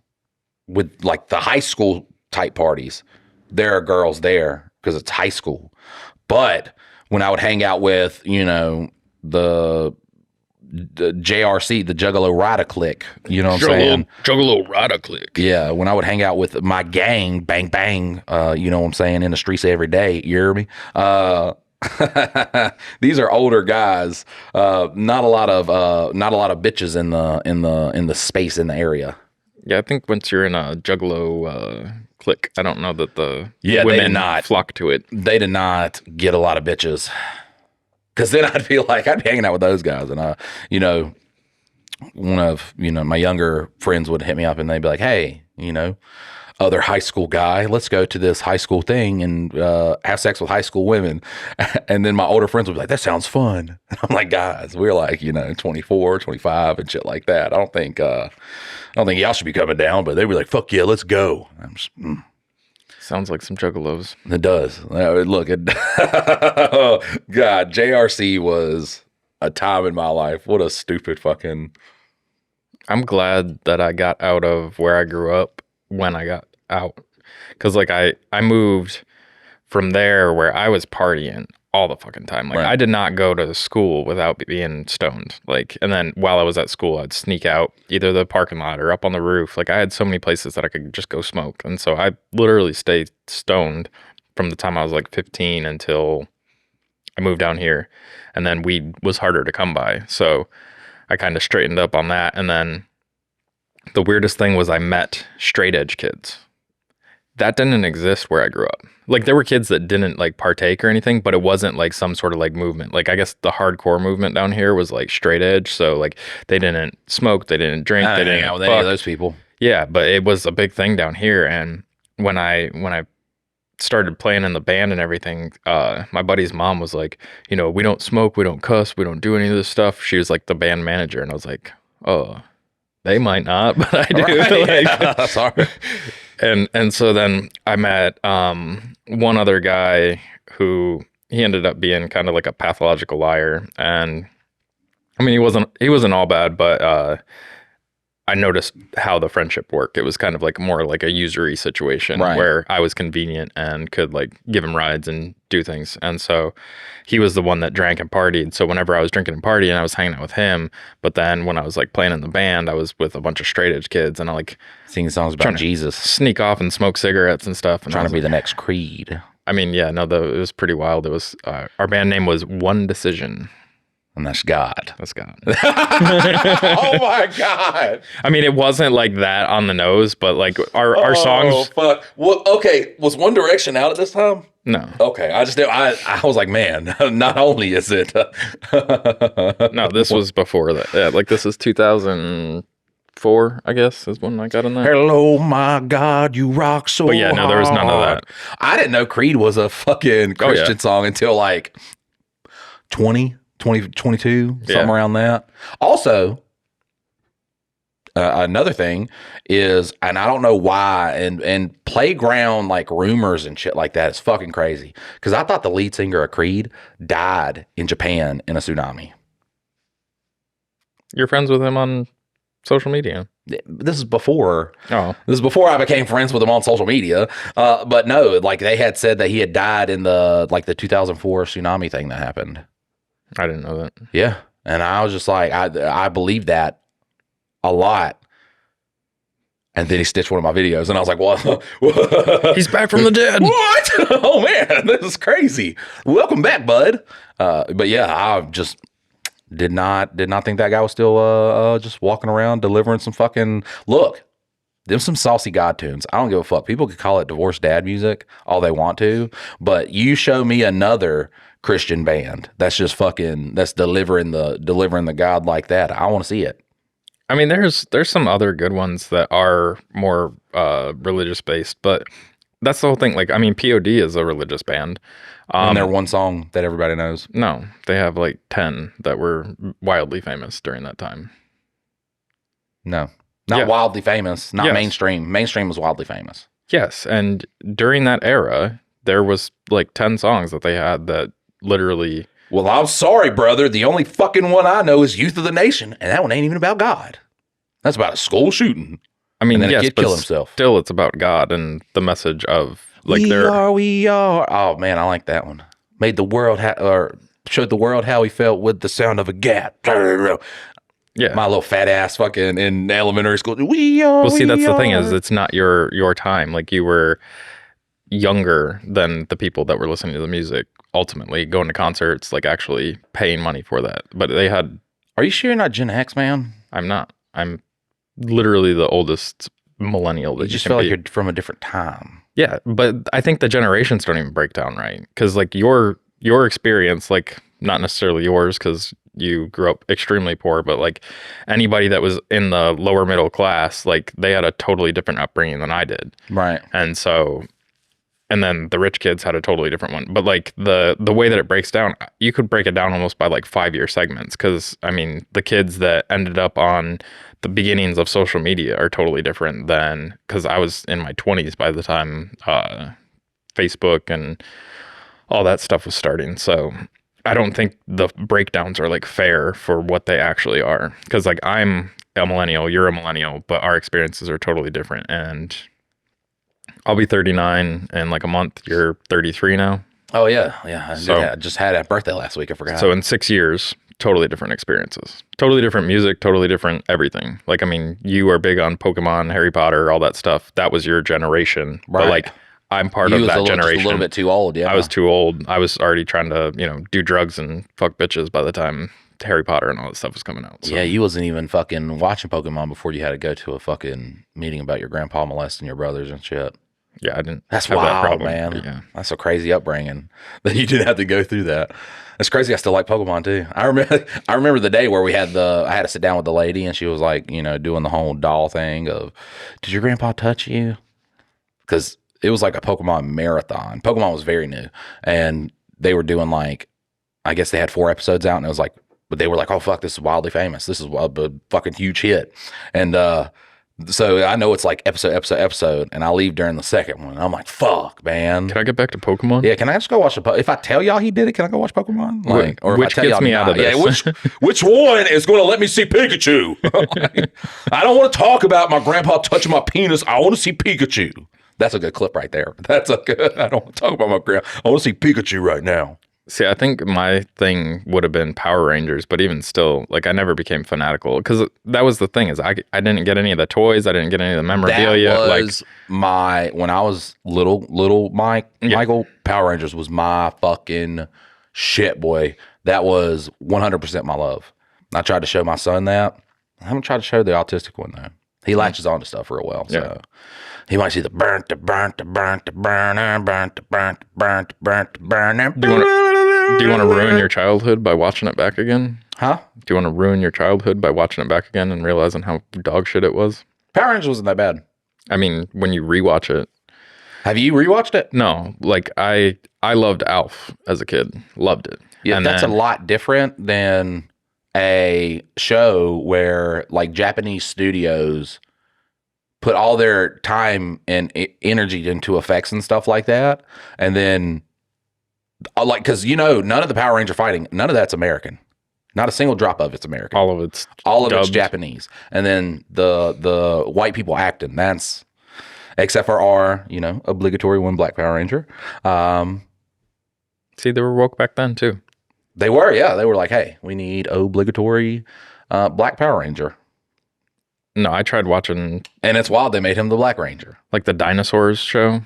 with like the high school type parties, there are girls there because it's high school. But when I would hang out with the JRC, the Juggalo Ridda-Click, you know what I'm saying? Juggalo Ridda-Click. Yeah, when I would hang out with my gang, bang bang, you know what I'm saying, in the streets every day. You hear me? These are older guys. Not a lot of bitches in the space in the area. Yeah, I think once you're in a Juggalo clique, I don't know that the women flock to it. They did not get a lot of bitches. Because then I'd feel like I'd be hanging out with those guys, and one of my younger friends would hit me up, and they'd be like, "Hey, other high school guy, let's go to this high school thing and have sex with high school women." And then my older friends would be like, "That sounds fun." And I'm like, "Guys, we're like 24, 25 and shit like that. I don't think y'all should be coming down." But they'd be like, "Fuck yeah, let's go." I'm just, Sounds like some juggalos. It does. Look, God, JRC was a time in my life. What a stupid fucking. I'm glad that I got out of where I grew up when I got out. Because, like, I moved from there where I was partying all the fucking time. Like, right. I did not go to school without being stoned. Like, and then while I was at school, I'd sneak out either the parking lot or up on the roof. Like, I had so many places that I could just go smoke. And so I literally stayed stoned from the time I was like 15 until I moved down here. And then weed was harder to come by. So I kind of straightened up on that. And then the weirdest thing was I met straight edge kids. That didn't exist where I grew up. Like, there were kids that didn't like partake or anything, but it wasn't like some sort of like movement. Like, I guess the hardcore movement down here was like straight edge. So like they didn't smoke, they didn't drink, they didn't hang out with any of those people. Yeah, but it was a big thing down here. And when I started playing in the band and everything, my buddy's mom was like, we don't smoke, we don't cuss, we don't do any of this stuff. She was like the band manager, and I was like, oh, they might not, but I do. Right, yeah. Sorry. And so then I met one other guy who he ended up being kind of like a pathological liar. And I mean, he wasn't all bad, but I noticed how the friendship worked. It was kind of like more like a usury situation Right. where I was convenient and could like give him rides and do things. And so he was the one that drank and partied. So whenever I was drinking and partying, I was hanging out with him. But then when I was like playing in the band, I was with a bunch of straight edge kids and I like Singing songs about Trying to- Jesus. sneak off and smoke cigarettes and stuff. And I Trying was to be like- the next Creed. I mean, yeah, no, it was pretty wild. It was our band name was One Decision. And that's God. That's God. Oh my God. I mean, it wasn't like that on the nose, but like our Oh, songs. fuck. Well, okay. Was One Direction out at this time? No, Okay. I was like, man, not only is it. no, this was before that. Yeah, like this is 2004, I guess, is when I got in there. Hello, my God, you rock so But yeah, no, there was none of hard. that. I didn't know Creed was a fucking Oh, yeah. Christian song until like 22, something Yeah. around that. Also, another thing is, and I don't know why, and playground like rumors and shit like that is fucking crazy. Because I thought the lead singer of Creed died in Japan in a tsunami. You're friends with him on social media. This is before. Oh, This is before I became friends with him on social media. But no, like they had said that he had died in the 2004 tsunami thing that happened. I didn't know that. Yeah. And I was just like, I believed that a lot. And then he stitched one of my videos and I was like, what? He's back from the dead. What? Oh man, this is crazy. Welcome back, bud. But yeah, I just did not think that guy was still just walking around delivering some fucking look. Them some saucy God tunes. I don't give a fuck. People could call it divorced dad music all they want to, but you show me another Christian band that's just fucking that's delivering the God like that. I want to see it. I mean, there's some other good ones that are more religious based, but that's the whole thing. Like, I mean, POD is a religious band. And they're one song that everybody knows. No, they have like 10 that were wildly famous during that time. No, not Yeah. wildly famous, not Yes. mainstream. Mainstream was wildly famous. Yes, and during that era, there was like 10 songs that they had that literally. Well, I'm sorry, brother. The only fucking one I know is Youth of the Nation, and that one ain't even about God. That's about a school shooting. I mean, And then a yes, kid but kill himself. still, it's about God and the message of like we their. are. Oh man, I like that one. Made the world or showed the world how he felt with the sound of a gat. Yeah. My little fat ass fucking in elementary school. We are. Well, see, that's the thing is, are. it's not your time. Like you were younger than the people that were listening to the music. Ultimately, going to concerts, like actually paying money for that. But they had. Are you sure you're not Gen X, man? I'm not. I'm literally the oldest millennial that You just can feel like be. you're from a different time. Yeah, but I think the generations don't even break down right because like your experience, like not necessarily yours because you grew up extremely poor, but like anybody that was in the lower middle class, like they had a totally different upbringing than I did, Right. and so. And then the rich kids had a totally different one. But like the way that it breaks down, you could break it down almost by like 5-year segments. Cause I mean, the kids that ended up on the beginnings of social media are totally different than, cause I was in my 20s by the time Facebook and all that stuff was starting. So I don't think the breakdowns are like fair for what they actually are. Cause like I'm a millennial, you're a millennial, but our experiences are totally different. And I'll be 39 in like a month. You're 33 now. Oh yeah, yeah. So- I just had a birthday last week. I forgot. So in 6 years, totally different experiences. Totally different music, totally different everything. Like, I mean, you are big on Pokemon, Harry Potter, all that stuff. That was your generation. Right. But like, I'm part you of was that just generation. a little bit too old. Yeah, I was too old. I was already trying to, do drugs and fuck bitches by the time Harry Potter and all that stuff was coming out. So. Yeah, you wasn't even fucking watching Pokemon before you had to go to a fucking meeting about your grandpa molesting your brothers and shit. Yeah, I didn't That's have wild, that problem. man. Yeah. That's a crazy upbringing that you didn't have to go through that. It's crazy. I still like Pokemon too. I remember the day where I had to sit down with the lady and she was like, doing the whole doll thing of, did your grandpa touch you? Because it was like a Pokemon marathon. Pokemon was very new, and they were doing like, I guess they had 4 episodes out, and it was like, but they were like, oh fuck, this is wildly famous. This is a fucking huge hit, and So I know it's like episode, and I leave during the second one. I'm like, fuck, man. Can I get back to Pokemon? Yeah, can I just go watch if I tell y'all he did it, can I go watch Pokemon? Like, or if Which I tell gets y'all me out of this. Yeah, which one is going to let me see Pikachu? Like, I don't want to talk about my grandpa touching my penis. I want to see Pikachu. That's a good clip right there. That's a good. I don't want to talk about my grandpa. I want to see Pikachu right now. See, I think my thing would have been Power Rangers, but even still, like I never became fanatical because that was the thing is I didn't get any of the toys, I didn't get any of the memorabilia. That was when I was little Michael, Power Rangers was my fucking shit, boy. That was 100% my love. I tried to show my son that. I haven't tried to show the autistic one though. He latches on to stuff real well, so he might see the burnt, the burnt, the burnt, the burner, burnt, the burnt, burnt, burnt, burner. Do you want to ruin your childhood by watching it back again? Huh? Do you want to ruin your childhood by watching it back again and realizing how dog shit it was? Power Rangers wasn't that bad. I mean, when you rewatch it. Have you rewatched it? No, like I loved Alf as a kid. Loved it. Yeah, and that's a lot different than a show where like Japanese studios put all their time and energy into effects and stuff like that. And then like, because none of the Power Ranger fighting, none of that's American. Not a single drop of it's American. All of it's Japanese. And then the white people acting, that's except for our obligatory one Black Power Ranger. See, they were woke back then too. They were, yeah. They were like, hey, we need obligatory Black Power Ranger. No, I tried watching, and it's wild they made him the Black Ranger, like the dinosaurs show.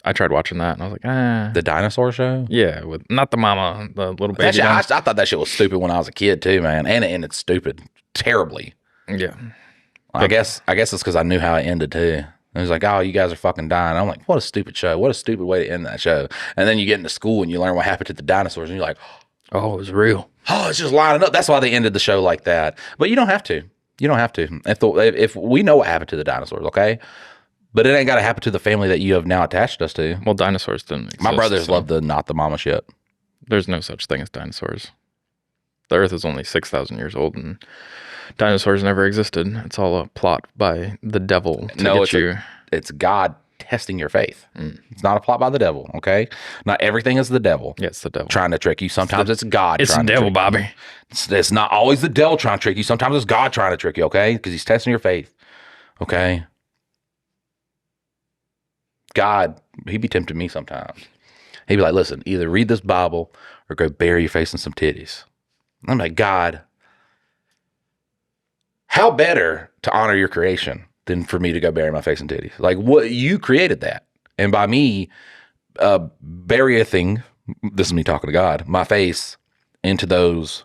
I tried watching that, and I was like, The dinosaur show? Yeah, with not the mama, the little baby. I thought that shit was stupid when I was a kid too, man, and it ended stupid, terribly. Yeah, I guess it's because I knew how it ended too. It was like, oh, you guys are fucking dying. I'm like, what a stupid show. What a stupid way to end that show. And then you get into school and you learn what happened to the dinosaurs, and you're like, oh, it was real. Oh, it's just lining up. That's why they ended the show like that. But you don't have to. You don't have to. If we know what happened to the dinosaurs, okay? But it ain't got to happen to the family that you have now attached us to. Well, dinosaurs didn't exist. My brothers love the not the mama shit. There's no such thing as dinosaurs. The Earth is only 6,000 years old, and dinosaurs never existed. It's all a plot by the devil to get you. It's God testing your faith. It's not a plot by the devil, okay? Not everything is the devil. Yeah, it's the devil trying to trick you. Sometimes it's God it's trying the to devil, trick Bobby. you. It's not always the devil trying to trick you. Sometimes it's God trying to trick you, okay? Because he's testing your faith, okay? God, he'd be tempting me sometimes. He'd be like, listen, either read this Bible or go bury your face in some titties. I'm like, God, how better to honor your creation than for me to go bury my face in titties? Like, what, you created that. And by me burying, this is me talking to God, my face into those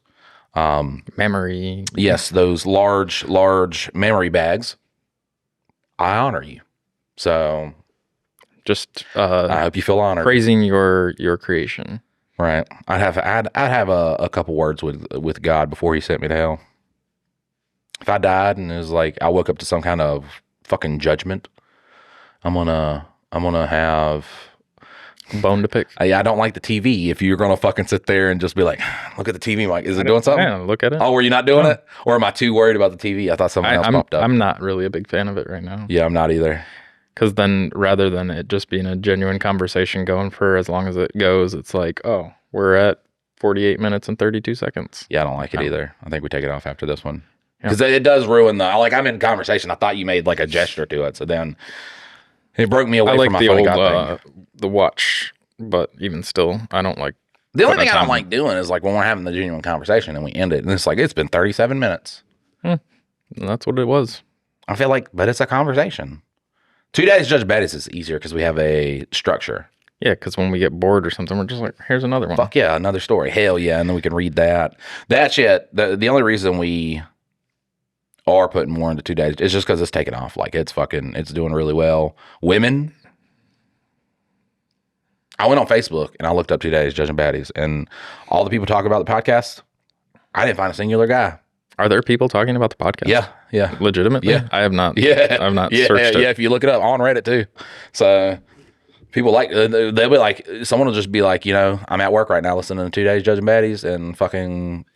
memory. Yes, those large memory bags, I honor you. So just I hope you feel honored. Praising your creation. Right. I'd have a couple words with God before he sent me to hell. If I died and it was like I woke up to some kind of fucking judgment, I'm gonna have bone to pick. I don't like the TV. If you're gonna fucking sit there and just be like, look at the TV, Mike, is it doing something? Yeah, look at it. Oh, were you not doing it? Or am I too worried about the TV? I thought something else popped up. I'm not really a big fan of it right now. Yeah, I'm not either. Because then rather than it just being a genuine conversation going for as long as it goes, it's like, oh, we're at 48 minutes and 32 seconds. Yeah, I don't like it either. I think we take it off after this one. Because it does ruin I'm in conversation. I thought you made like a gesture to it. So then it broke me away from my funny God thing. The watch, but even still, I don't like. The only thing I don't like doing is like when we're having the genuine conversation and we end it and it's like, it's been 37 minutes. And that's what it was. I feel like, but it's a conversation. 2 Days Judge Betty's is easier because we have a structure. Yeah, because when we get bored or something, we're just like, here's another one. Fuck yeah, another story. Hell yeah, and then we can read that. That shit, the only reason we are putting more into 2 days is just because it's taking off. Like, it's doing really well. Women, I went on Facebook and I looked up 2 Days Judging Baddies, and all the people talking about the podcast, I didn't find a singular guy. Are there people talking about the podcast? Yeah. Legitimately? Yeah. I have not. Yeah. I've not searched it. Yeah, if you look it up on Reddit too. So people like, they'll be like, someone will just be like, I'm at work right now listening to 2 Days Judging Baddies and fucking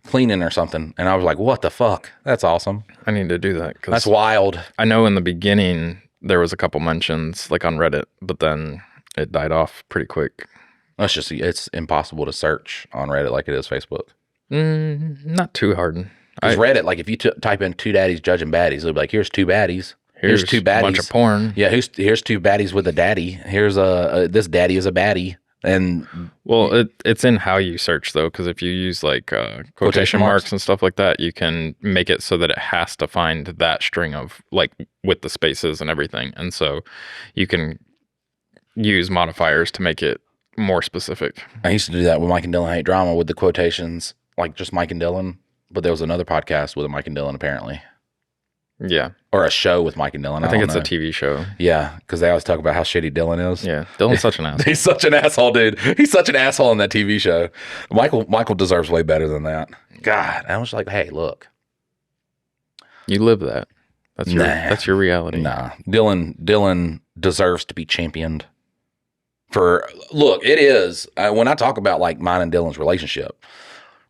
cleaning or something, and I was like, "What the fuck? That's awesome. I need to do that That's because wild." I know in the beginning there was a couple mentions like on Reddit, but then it died off pretty quick. It's impossible to search on Reddit like it is Facebook. Not too hard. Because Reddit, like if you type in two daddies judging baddies, it'll be like, here's two baddies. Here's two baddies. A bunch of porn. Yeah, here's two baddies with a daddy. Here's this daddy is a baddie. And well, it's in how you search though, because if you use like quotation marks and stuff like that, you can make it so that it has to find that string of like with the spaces and everything, and so you can use modifiers to make it more specific. I used to do that with Mike and Dylan Hate Drama with the quotations, like just Mike and Dylan. But there was another podcast with Mike and Dylan apparently. Yeah. Or a show with Mike and Dylan. I think it's a TV show. Yeah, because they always talk about how shitty Dylan is. Yeah, Dylan's such an asshole. He's such an asshole, dude. He's such an asshole in that TV show. Michael deserves way better than that. God, I was like, hey, look. You live that. That's your reality. Nah, Dylan deserves to be championed. Look, it is, when I talk about like mine and Dylan's relationship,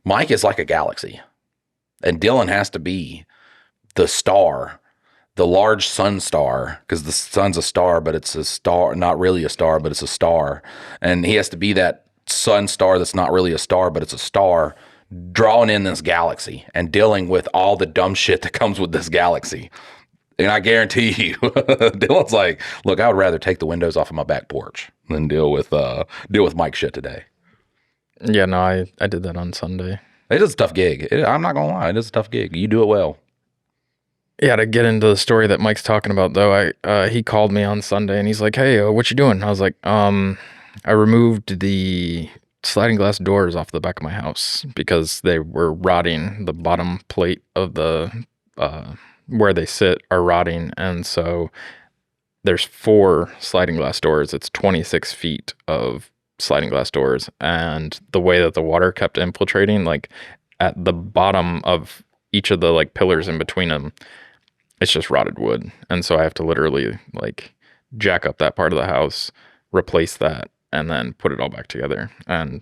Mike is like a galaxy. And Dylan has to be the star, the large sun star, because the sun's a star, but it's a star, not really a star, but it's a star. And he has to be that sun star that's not really a star, but it's a star, drawing in this galaxy and dealing with all the dumb shit that comes with this galaxy. And I guarantee you, Dylan's like, look, I would rather take the windows off of my back porch than deal with Mike shit today. Yeah, no, I did that on Sunday. It is a tough gig. I'm not going to lie. It is a tough gig. You do it well. Yeah, to get into the story that Mike's talking about, though, he called me on Sunday and he's like, hey, what you doing? I was like, I removed the sliding glass doors off the back of my house because they were rotting. The bottom plate of the where they sit are rotting. And so there's 4 sliding glass doors. It's 26 feet of sliding glass doors. And the way that the water kept infiltrating, like at the bottom of each of the like pillars in between them, it's just rotted wood. And so I have to literally like jack up that part of the house, replace that, and then put it all back together. And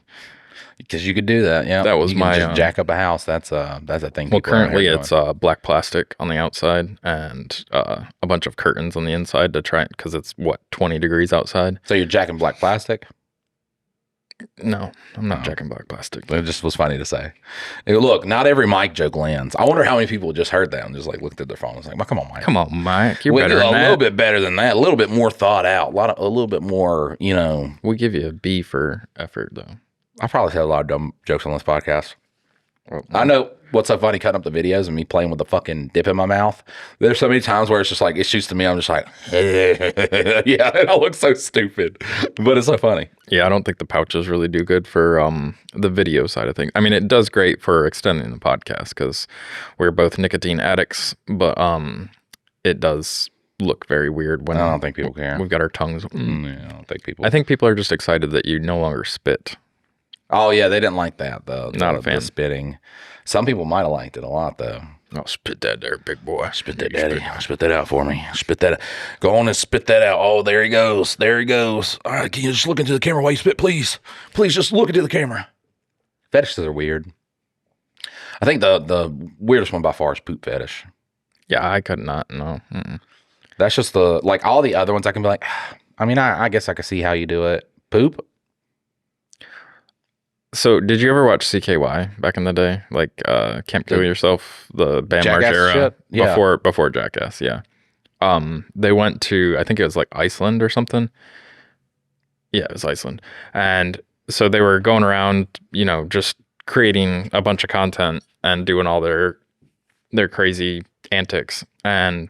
because you could do that, yeah. That was my just jack up a house. That's a thing. Well, currently it's black plastic on the outside and a bunch of curtains on the inside to try, because it's 20 degrees outside. So you're jacking black plastic? No, I'm not jacking black plastic. It just was funny to say. Look, not every Mike joke lands. I wonder how many people just heard that and just like looked at their phone and was like, well, come on, Mike. Come on, Mike. You're better than that. A little bit better than that. A little bit more thought out. A little bit more, you know. We give you a B for effort, though. I probably said a lot of dumb jokes on this podcast. I know what's so funny, cutting up the videos and me playing with the fucking dip in my mouth. There's so many times where it's just like, it shoots to me. I'm just like, yeah, and I look so stupid, but it's so funny. Yeah, I don't think the pouches really do good for the video side of things. I mean, it does great for extending the podcast because we're both nicotine addicts, but it does look very weird when I don't think people care. We've got our tongues. Yeah, I don't think people. I think people are just excited that you no longer spit. Oh yeah, they didn't like that though. Not a fan. The spitting. Some people might have liked it a lot though. Oh, spit that there, big boy. Spit that, daddy. Spit that out for me. Spit that. Go on and spit that out. Oh, there he goes. There he goes. All right, can you just look into the camera while you spit, please? Please just look into the camera. Fetishes are weird. I think the weirdest one by far is poop fetish. Yeah, I could not. No. Mm-mm. That's just like all the other ones I can be like, I mean, I guess I can see how you do it. Poop? So, did you ever watch CKY back in the day? Like, Can't Kill Yourself, the Bam Margera era? Yeah. Before Jackass, yeah. They went to, I think it was like Iceland or something. Yeah, it was Iceland. And so they were going around, you know, just creating a bunch of content and doing all their crazy antics. And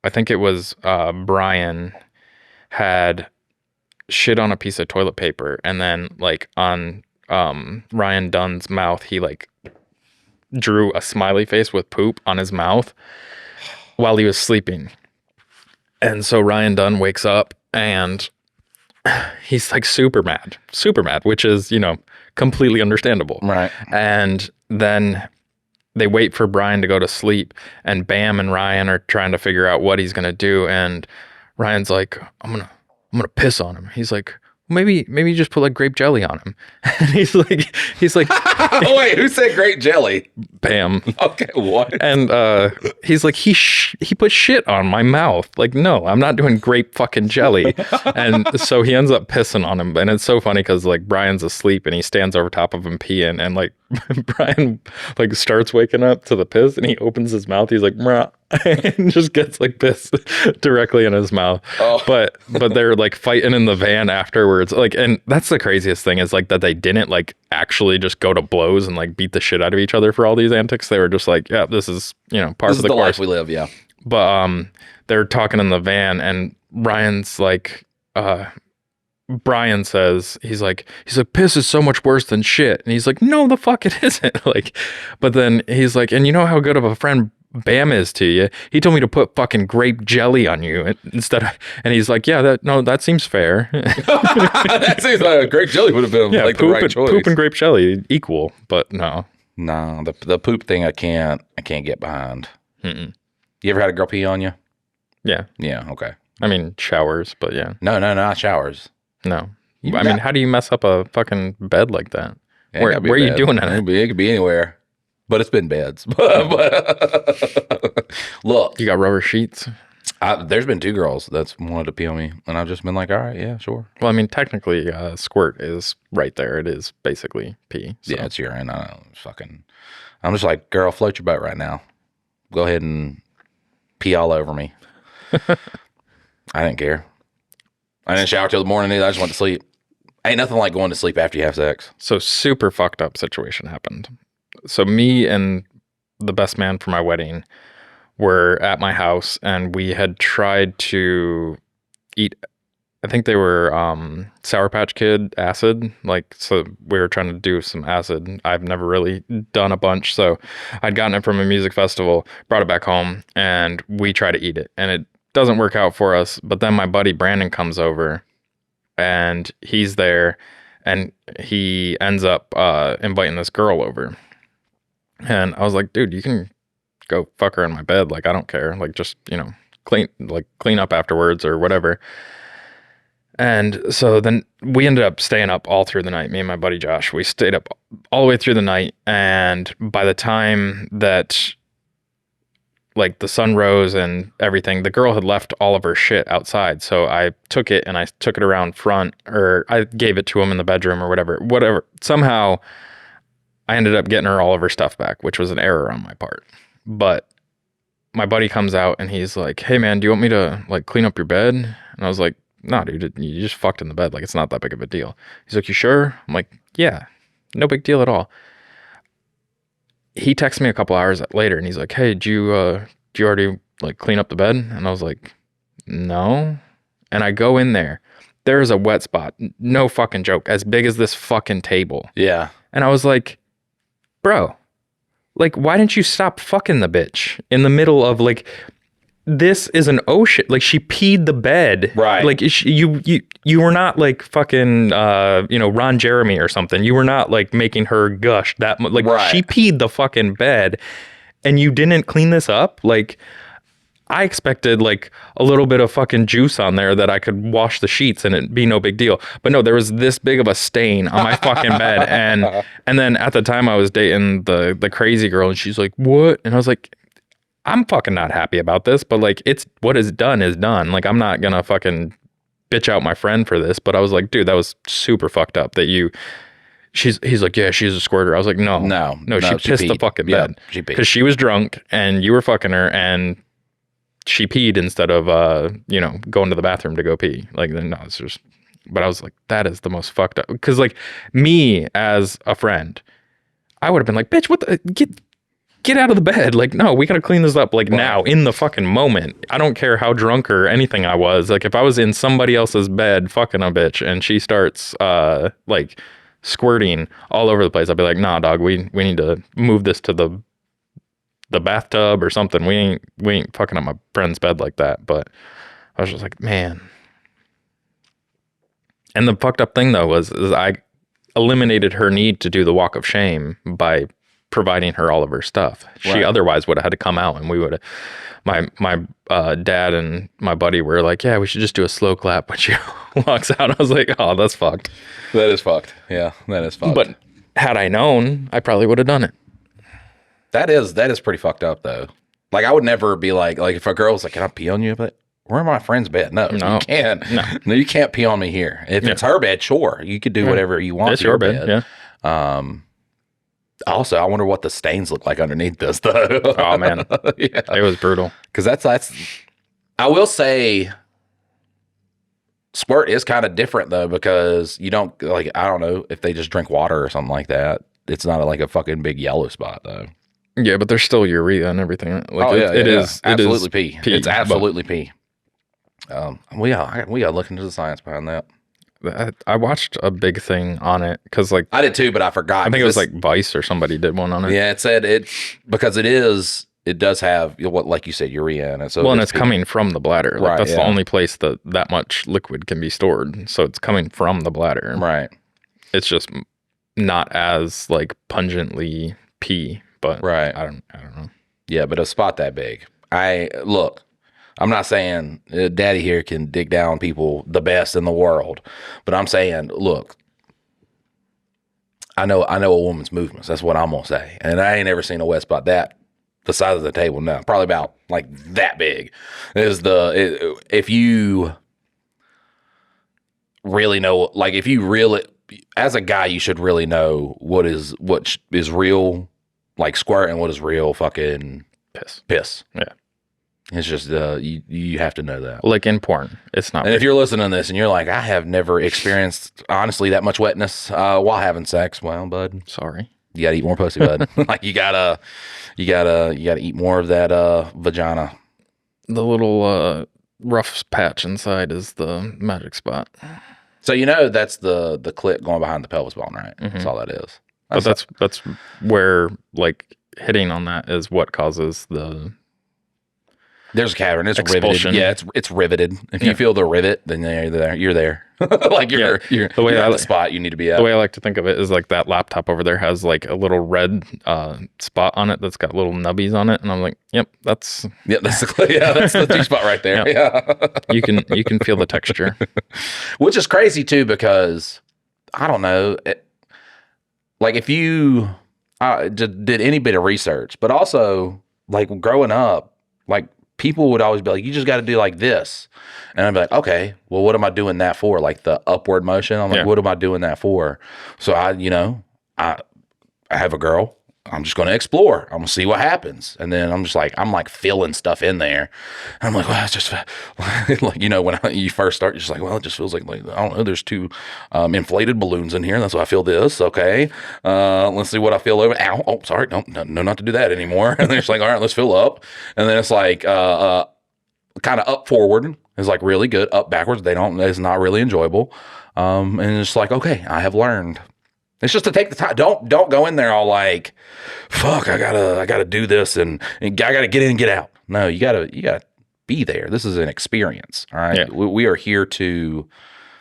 I think it was Brian had shit on a piece of toilet paper, and then like on Ryan Dunn's mouth, he like drew a smiley face with poop on his mouth while he was sleeping. And so Ryan Dunn wakes up and he's like super mad, which is, you know, completely understandable. Right. And then they wait for Brian to go to sleep, and Bam and Ryan are trying to figure out what he's going to do. And Ryan's like, I'm going to piss on him. He's like, maybe you just put like grape jelly on him. And he's like, Wait, who said grape jelly? bam. Okay, what? And he's like, he put shit on my mouth. Like, no, I'm not doing grape fucking jelly. And so he ends up pissing on him. And it's so funny because like Brian's asleep and he stands over top of him peeing, and like Brian like starts waking up to the piss, and he opens his mouth. He's like, "Mrah," and just gets like piss directly in his mouth. Oh. But they're like fighting in the van afterwards. Like, and that's the craziest thing is like that they didn't like actually just go to blows and like beat the shit out of each other for all these antics. They were just like, yeah, this is, you know, part of the life course we live. Yeah. But they're talking in the van, and Ryan's like, Brian says, he's like, piss is so much worse than shit. And he's like, no, the fuck it isn't. Like, but then he's like, and you know how good of a friend Bam is to you? He told me to put fucking grape jelly on you instead of, and he's like, yeah, that seems fair. That seems like grape jelly would have been like the right choice. Poop and grape jelly equal, but no. No, the poop thing I can't get behind. Mm-mm. You ever had a girl pee on you? Yeah. Yeah, okay. I mean, showers, but yeah. No, not showers. No. I mean, how do you mess up a fucking bed like that? Yeah, where are you doing it? It could be anywhere, but it's been beds. Look, You got rubber sheets? there's been 2 girls that's wanted to pee on me, and I've just been like, all right, yeah, sure. Well, I mean, technically, squirt is right there. It is basically pee. So. Yeah, it's urine. I'm just like, girl, float your boat right now. Go ahead and pee all over me. I didn't care. I didn't shower till the morning either. I just went to sleep. Ain't nothing like going to sleep after you have sex. So super fucked up situation happened. So me and the best man for my wedding were at my house, and we had tried to eat, I think they were Sour Patch Kid acid. Like, so we were trying to do some acid. I've never really done a bunch. So I'd gotten it from a music festival, brought it back home, and we tried to eat it. And it doesn't work out for us. But then my buddy Brandon comes over, and he's there, and he ends up inviting this girl over. And I was like, dude, you can go fuck her in my bed. Like, I don't care. Like, just, you know, clean up afterwards or whatever. And so then we ended up staying up all through the night. Me and my buddy Josh, we stayed up all the way through the night. And by the time that like the sun rose and everything, the girl had left all of her shit outside. So I took it and I took it around front, or I gave it to him in the bedroom or whatever. Somehow I ended up getting her all of her stuff back, which was an error on my part. But my buddy comes out and he's like, hey man, do you want me to like clean up your bed? And I was like, no, dude, you just fucked in the bed. Like, it's not that big of a deal. He's like, you sure? I'm like, yeah, no big deal at all. He texts me a couple hours later and he's like, hey, do you already like clean up the bed? And I was like, no. And I go in there. There's a wet spot. No fucking joke. As big as this fucking table. Yeah. And I was like, bro, like, why didn't you stop fucking the bitch in the middle of like, this is an ocean. Like, she peed the bed. Right. Like, you were not like fucking, Ron Jeremy or something. You were not like making her gush that much. Like, right. She peed the fucking bed and you didn't clean this up. Like, I expected like a little bit of fucking juice on there that I could wash the sheets and it'd be no big deal. But no, there was this big of a stain on my fucking bed. And then at the time I was dating the crazy girl and she's like, what? And I was like, I'm fucking not happy about this, but like, it's what is done is done. Like, I'm not gonna fucking bitch out my friend for this. But I was like, dude, that was super fucked up that he's like, yeah, she's a squirter. I was like, no, she pissed the fucking bed. She peed. Because she was drunk and you were fucking her and she peed instead of, going to the bathroom to go pee. Like, no, it's just, but I was like, that is the most fucked up. Because like me as a friend, I would have been like, bitch, what the, get out of the bed. Like, no, we got to clean this up like now in the fucking moment. I don't care how drunk or anything I was. Like, if I was in somebody else's bed fucking a bitch and she starts like squirting all over the place, I'd be like, nah, dog, we need to move this to the bathtub or something. We ain't fucking up my friend's bed like that. But I was just like, man. And the fucked up thing though is I eliminated her need to do the walk of shame by providing her all of her stuff. She Right. otherwise would have had to come out, and we would have. My dad and my buddy were like, "Yeah, we should just do a slow clap." When she walks out, I was like, "Oh, that's fucked." That is fucked. Yeah, that is fucked. But had I known, I probably would have done it. that is pretty fucked up though. Like I would never be like if a girl's like, "Can I pee on you?" But we're in my friend's bed. No, you can't. No, you can't pee on me here. If it's her bed, sure, you could do whatever you want. It's your bed. Yeah. Also, I wonder what the stains look like underneath this, though. Oh man, yeah, it was brutal. because that's. I will say, squirt is kind of different though because you don't like. I don't know if they just drink water or something like that. It's not like a fucking big yellow spot though. Yeah, but there's still urea and everything. Like it is absolutely pee. pee. It's absolutely pee. We gotta look into the science behind that. I watched a big thing on it because like I did too, but I forgot. I think it was like Vice or somebody did one on it. Yeah, it said it because it does have what, like you said, urea in it. So and it's coming from the bladder. Like Right, that's yeah. the only place that much liquid can be stored. So it's coming from the bladder. right, It's just not as like pungently pee, but right. I don't know. Yeah, but a spot that big. I'm not saying Daddy here can dig down people the best in the world, but I'm saying, look, I know a woman's movements. That's what I'm gonna say, and I ain't ever seen a wet spot the size of the table. No, probably about like that big. If you really know, like if you really, as a guy, you should really know what is real, like squirt, and what is real fucking piss. Yeah. It's just you have to know that. Like in porn, it's not. And if you're listening to this and you're like, I have never experienced honestly that much wetness while having sex, well, bud, sorry, you gotta eat more pussy, bud. Like you gotta eat more of that vagina. the little rough patch inside is the magic spot. So that's the clit going behind the pelvis bone, right? That's all that is. But that's where like hitting on that is what causes the. There's a cavern. It's Expulsion. riveted. Yeah, it's riveted. If you feel the rivet, then you're there. You're there. Like you're the way at the spot you need to be at. The way I like to think of it is like that laptop over there has like a little red spot on it that's got little nubbies on it, and I'm like, yep, that's the G spot right there. Yeah. you can feel the texture. Which is crazy too because I don't know, like if you did any bit of research, but also like growing up, like people would always be like, you just got to do like this. And I'd be like, okay, well, what am I doing that for? Like the upward motion. I'm like, what am I doing that for? So I have a girl. I'm just going to explore. I'm going to see what happens. And then I'm like filling stuff in there. And I'm like, well, it's just like, when you first start, you're just like, well, it just feels like I don't know, there's two inflated balloons in here. That's why I feel this. Okay. Let's see what I feel over. Ow. Oh, sorry. No, not to do that anymore. And then it's like, all right, let's fill up. And then it's like, kind of up forward is like really good. Up backwards, it's not really enjoyable. And it's like, okay, I have learned. It's just to take the time. Don't go in there all like, fuck, I gotta do this and I gotta get in and get out. No, you gotta be there. This is an experience. All right. Yeah. We are here to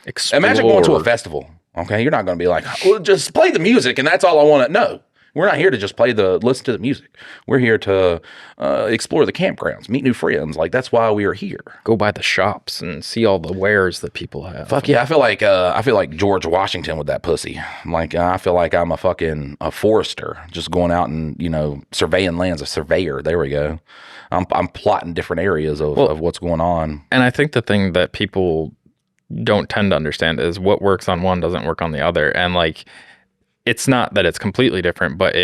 Explore. imagine going to a festival. Okay. You're not gonna be like, well, just play the music and that's all I want to know. We're not here to just listen to the music. We're here to explore the campgrounds, meet new friends. Like that's why we are here. Go by the shops and see all the wares that people have. Fuck yeah! I feel like George Washington with that pussy. Like I feel like I'm a forester, just going out and surveying lands. A surveyor. There we go. I'm plotting different areas of what's going on. And I think the thing that people don't tend to understand is what works on one doesn't work on the other, and like. It's not that it's completely different, but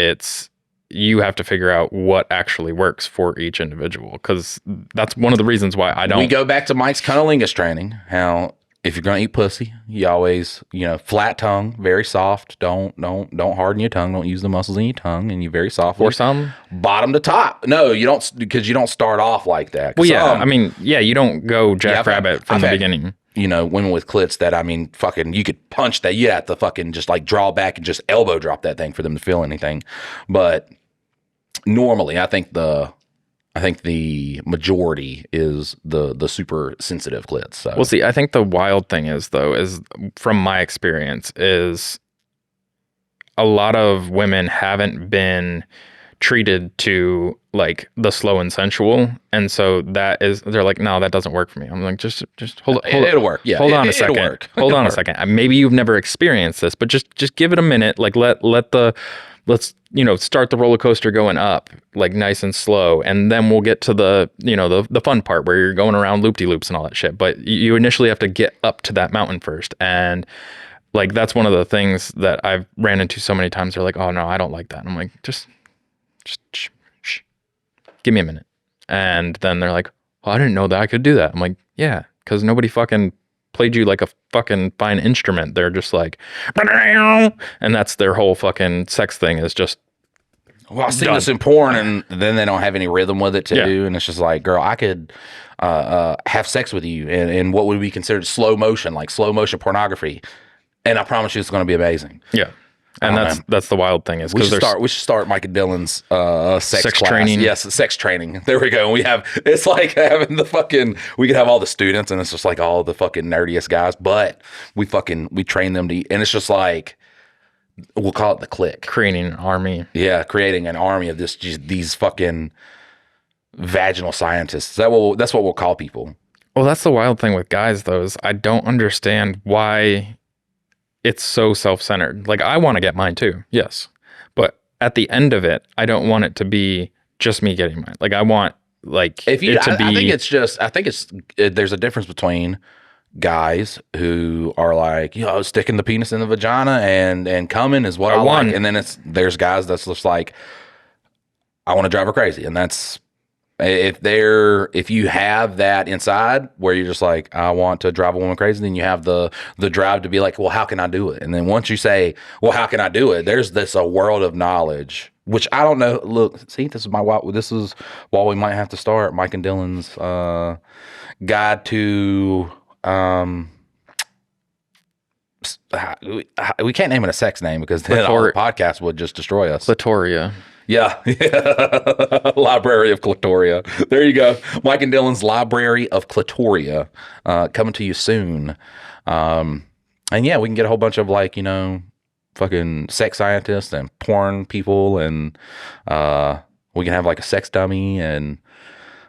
you have to figure out what actually works for each individual. Because that's one of the reasons why I don't. We go back to Mike's cunnilingus training. How if you're gonna eat pussy, you always flat tongue, very soft. Don't harden your tongue. Don't use the muscles in your tongue, and you very softly. For some, bottom to top. No, you don't because you don't start off like that. Well, yeah, you don't go jackrabbit from the beginning. Women with clits that, fucking, you could punch that. You have to fucking just like draw back and just elbow drop that thing for them to feel anything. But normally, I think the majority is the super sensitive clits. So. Well, see, I think the wild thing is from my experience is a lot of women haven't been treated to like the slow and sensual, and so they're like, no, that doesn't work for me. I'm like, just hold It'll work. Yeah, hold on a second. It'll work. Hold on a second. Maybe you've never experienced this, but just give it a minute. Like let's start the roller coaster going up like nice and slow, and then we'll get to the fun part where you're going around loop-de-loops and all that shit. But you initially have to get up to that mountain first, and like that's one of the things that I've ran into so many times. They're like, oh no, I don't like that. And I'm like, just shh, give me a minute. And then they're like, oh, I didn't know that I could do that. I'm like, yeah, because nobody fucking played you like a fucking fine instrument. They're just like, and that's their whole fucking sex thing is just. Well, I've seen this in porn, and then they don't have any rhythm with it too, and it's just like, girl, I could have sex with you in what would be considered slow motion, like slow motion pornography, and I promise you, it's going to be amazing. Yeah. And that's the wild thing is we should start Mike and Dylan's sex class. Training. Yes, sex training. There we go. It's like having we could have all the students, and it's just like all the fucking nerdiest guys, but we train them to eat, and it's just like we'll call it the clique. Creating an army. Yeah, creating an army of these fucking vaginal scientists. That's what we'll call people. Well, that's the wild thing with guys though, is I don't understand why it's so self-centered. Like, I want to get mine too, yes. But at the end of it, I don't want it to be just me getting mine. Like, I want like I think there's a difference between guys who are like, sticking the penis in the vagina and coming is what I want. And then there's guys that's just like, I want to drive her crazy. And that's, if you have that inside where you're just like, I want to drive a woman crazy, then you have the drive to be like, well, how can I do it? And then once you say, well, how can I do it? There's a world of knowledge, which I don't know. Look, see, this is why we might have to start Mike and Dylan's guide to, we can't name it a sex name because then our podcast would just destroy us. Clitoria. Yeah. Library of Clitoria. There you go. Mike and Dylan's Library of Clitoria coming to you soon. And yeah, we can get a whole bunch of like, fucking sex scientists and porn people, and we can have like a sex dummy, and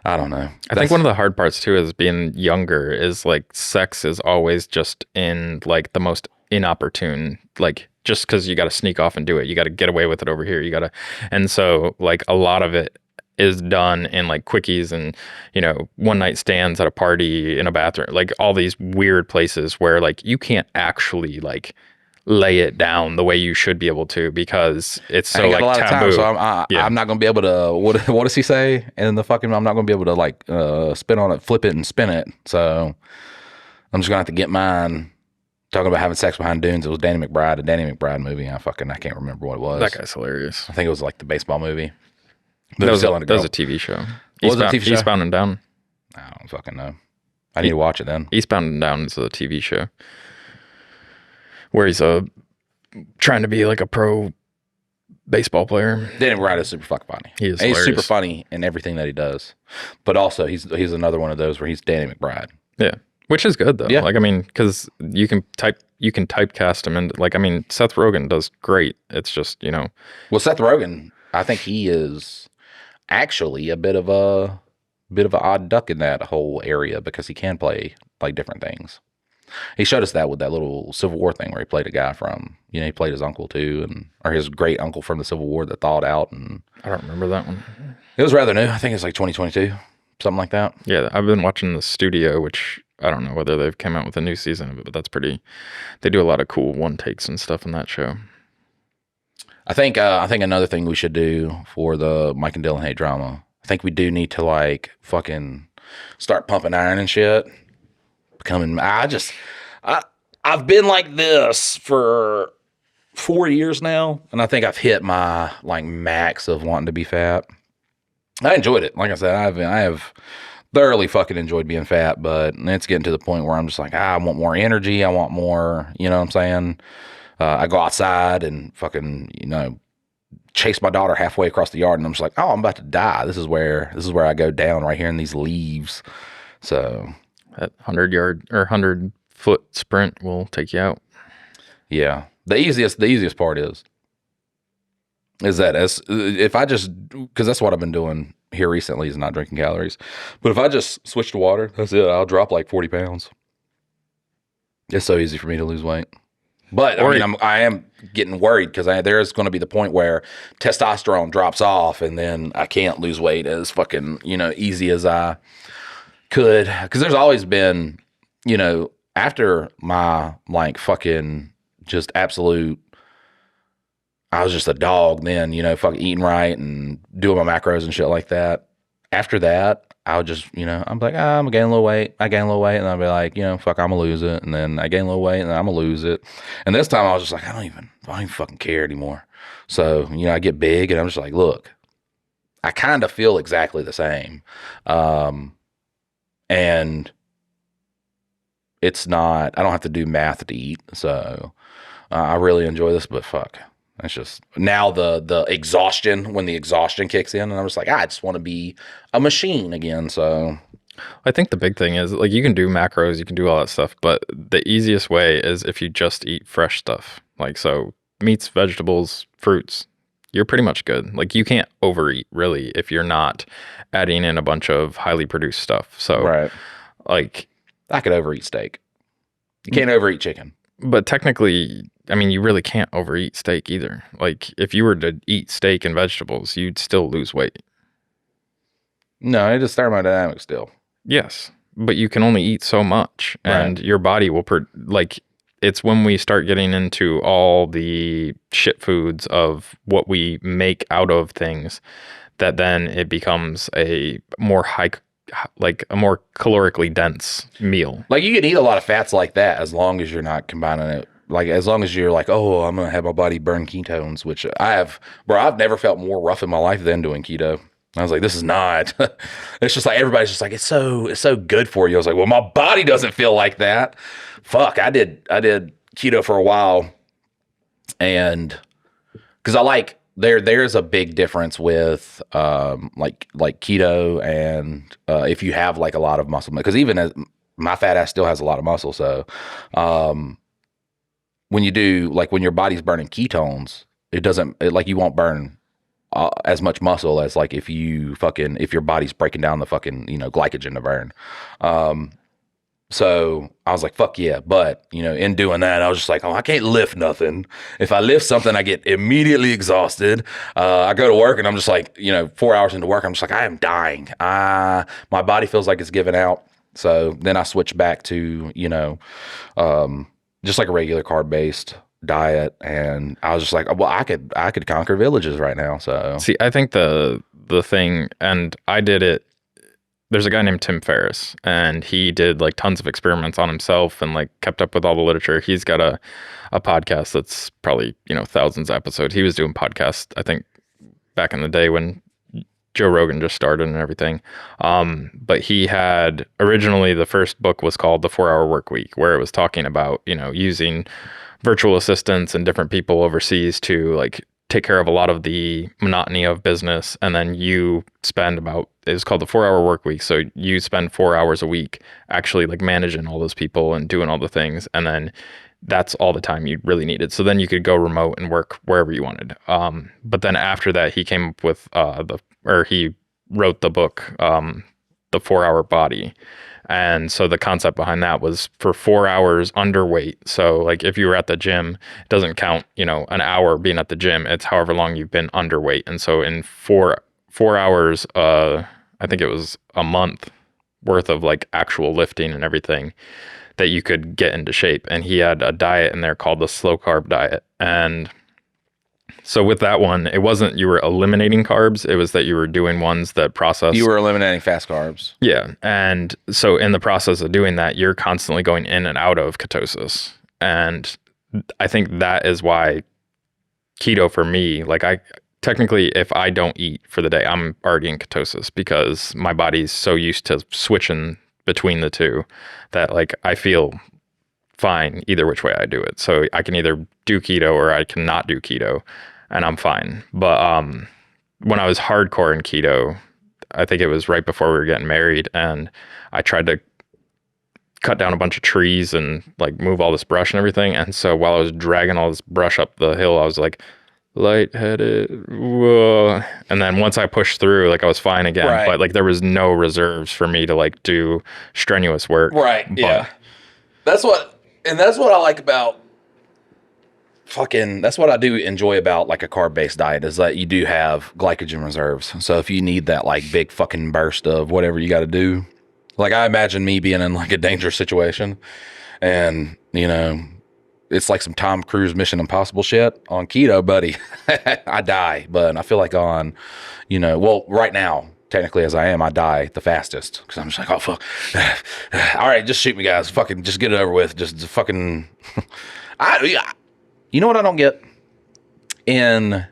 I don't know. I think one of the hard parts too is being younger is like sex is always just in like the most inopportune, like just because you got to sneak off and do it. You got to get away with it over here. And so like a lot of it is done in like quickies and, one night stands at a party in a bathroom, like all these weird places where like you can't actually like lay it down the way you should be able to because it's so like taboo. So I'm not going to be able to, what does he say in the fucking, I'm not going to be able to like spin on it, flip it and spin it. So I'm just going to have to get mine. Talking about having sex behind dunes. It was a Danny McBride movie. I can't remember what it was. That guy's hilarious. I think it was like the baseball movie. That was a TV show. Eastbound and Down. I don't fucking know. I need to watch it then. Eastbound and Down is a TV show where he's trying to be like a pro baseball player. Danny McBride is super fucking funny. He's super funny in everything that he does. But also he's another one of those where he's Danny McBride. Yeah. Which is good though. Yeah. Like, I mean, because you can typecast him, and like, I mean, Seth Rogen does great. It's just, Well, Seth Rogen, I think he is actually a bit of a odd duck in that whole area because he can play like different things. He showed us that with that little Civil War thing where he played a guy from, he played his uncle too, or his great uncle from the Civil War that thawed out. And I don't remember that one. It was rather new. I think it's like 2022, something like that. Yeah, I've been watching The Studio, which I don't know whether they've come out with a new season of it, but they do a lot of cool one takes and stuff in that show. I think another thing we should do for the Mike and Dylan Hate Drama, I think we do need to like fucking start pumping iron and shit. I've been like this for 4 years now, and I think I've hit my like max of wanting to be fat. I enjoyed it. Like I said, I have thoroughly fucking enjoyed being fat, but it's getting to the point where I'm just like, I want more energy. I want more, you know what I'm saying? I go outside and fucking, chase my daughter halfway across the yard, and I'm just like, oh, I'm about to die. This is where I go down right here in these leaves. So that 100-yard or 100-foot sprint will take you out. Yeah. The easiest part is is that as if I just, because that's what I've been doing here recently is not drinking calories. But if I just switch to water, that's it. I'll drop like 40 pounds. It's so easy for me to lose weight. But I Or mean, I am getting worried because there is going to be the point where testosterone drops off, and then I can't lose weight as fucking easy as I could. Because there's always been, after my like fucking just absolute, I was just a dog then, fucking eating right and doing my macros and shit like that. After that, I would just, I'm like, I'm gaining a little weight. I gain a little weight, and I'll be like, fuck, I'm gonna lose it. And then I gain a little weight, and then I'm gonna lose it. And this time I was just like, I don't even fucking care anymore. So, I get big, and I'm just like, look, I kind of feel exactly the same. And it's not, I don't have to do math to eat. So I really enjoy this, but fuck. It's just now the exhaustion, when the exhaustion kicks in, and I'm just like, I just want to be a machine again. So I think the big thing is like you can do macros, you can do all that stuff, but the easiest way is if you just eat fresh stuff. Like so meats, vegetables, fruits, you're pretty much good. Like you can't overeat really if you're not adding in a bunch of highly produced stuff. So right, like I could overeat steak. You can't overeat chicken. But technically, I mean, you really can't overeat steak either. Like, if you were to eat steak and vegetables, you'd still lose weight. No, it is thermodynamic still. Yes, but you can only eat so much, and your body will it's when we start getting into all the shit foods of what we make out of things that then it becomes a more more calorically dense meal. Like you can eat a lot of fats like that as long as you're not combining it. Like as long as you're like, oh, I'm gonna have my body burn ketones, which I have, bro. I've never felt more rough in my life than doing keto. I was like, this is not. It's just like everybody's just like, it's so good for you. I was like, well, my body doesn't feel like that. Fuck, I did keto for a while, and because I like there's a big difference with like keto and if you have like a lot of muscle, because even as my fat ass still has a lot of muscle, so when you do like when your body's burning ketones, like you won't burn as much muscle as like if your body's breaking down the fucking glycogen to burn. So I was like, fuck yeah. But, in doing that, I was just like, oh, I can't lift nothing. If I lift something, I get immediately exhausted. I go to work and I'm just like, 4 hours into work, I'm just like, I am dying. My body feels like it's giving out. So then I switched back to, just like a regular carb-based diet. And I was just like, well, I could conquer villages right now. So see, I think the thing, and I did it. There's a guy named Tim Ferriss, and he did like tons of experiments on himself and like kept up with all the literature. He's got a podcast that's probably, thousands of episodes. He was doing podcasts, I think, back in the day when Joe Rogan just started and everything. But he had originally the first book was called The 4-Hour Workweek, where it was talking about, using virtual assistants and different people overseas to like take care of a lot of the monotony of business. And then you spend it was called the 4-Hour Workweek. So you spend 4 hours a week actually like managing all those people and doing all the things. And then that's all the time you really needed. So then you could go remote and work wherever you wanted. But then after that, he came up with he wrote the book, The 4-Hour Body. And so the concept behind that was for 4 hours underweight. So like if you were at the gym, it doesn't count, an hour being at the gym. It's however long you've been underweight. And so in 4 hours, I think it was a month worth of like actual lifting and everything that you could get into shape. And he had a diet in there called the slow carb diet. And so with that one, it wasn't you were eliminating carbs. It was that you were doing ones that process. you were eliminating fast carbs. Yeah. And so in the process of doing that, you're constantly going in and out of ketosis. And I think that is why keto for me, like technically, if I don't eat for the day, I'm already in ketosis because my body's so used to switching between the two that like I feel fine either which way I do it. So I can either do keto or I can not do keto and I'm fine. But when I was hardcore in keto, I think it was right before we were getting married, and I tried to cut down a bunch of trees and like move all this brush and everything. And so while I was dragging all this brush up the hill, I was like, lightheaded, whoa. And then once I pushed through, like I was fine again, Right. but like there was no reserves for me to like do strenuous work. Right. But Yeah. That's what I like about that's what I do enjoy about like a carb-based diet is that you do have glycogen reserves. So if you need that like big fucking burst of whatever you got to do, like I imagine me being in like a dangerous situation and, you know, it's like some Tom Cruise Mission Impossible shit on keto, buddy. I die, but I feel like on, you know, well, right now, technically as I am, I die the fastest because I'm just like, oh fuck, all right, just shoot me, guys. Fucking, just get it over with. Just fucking, you know what I don't get in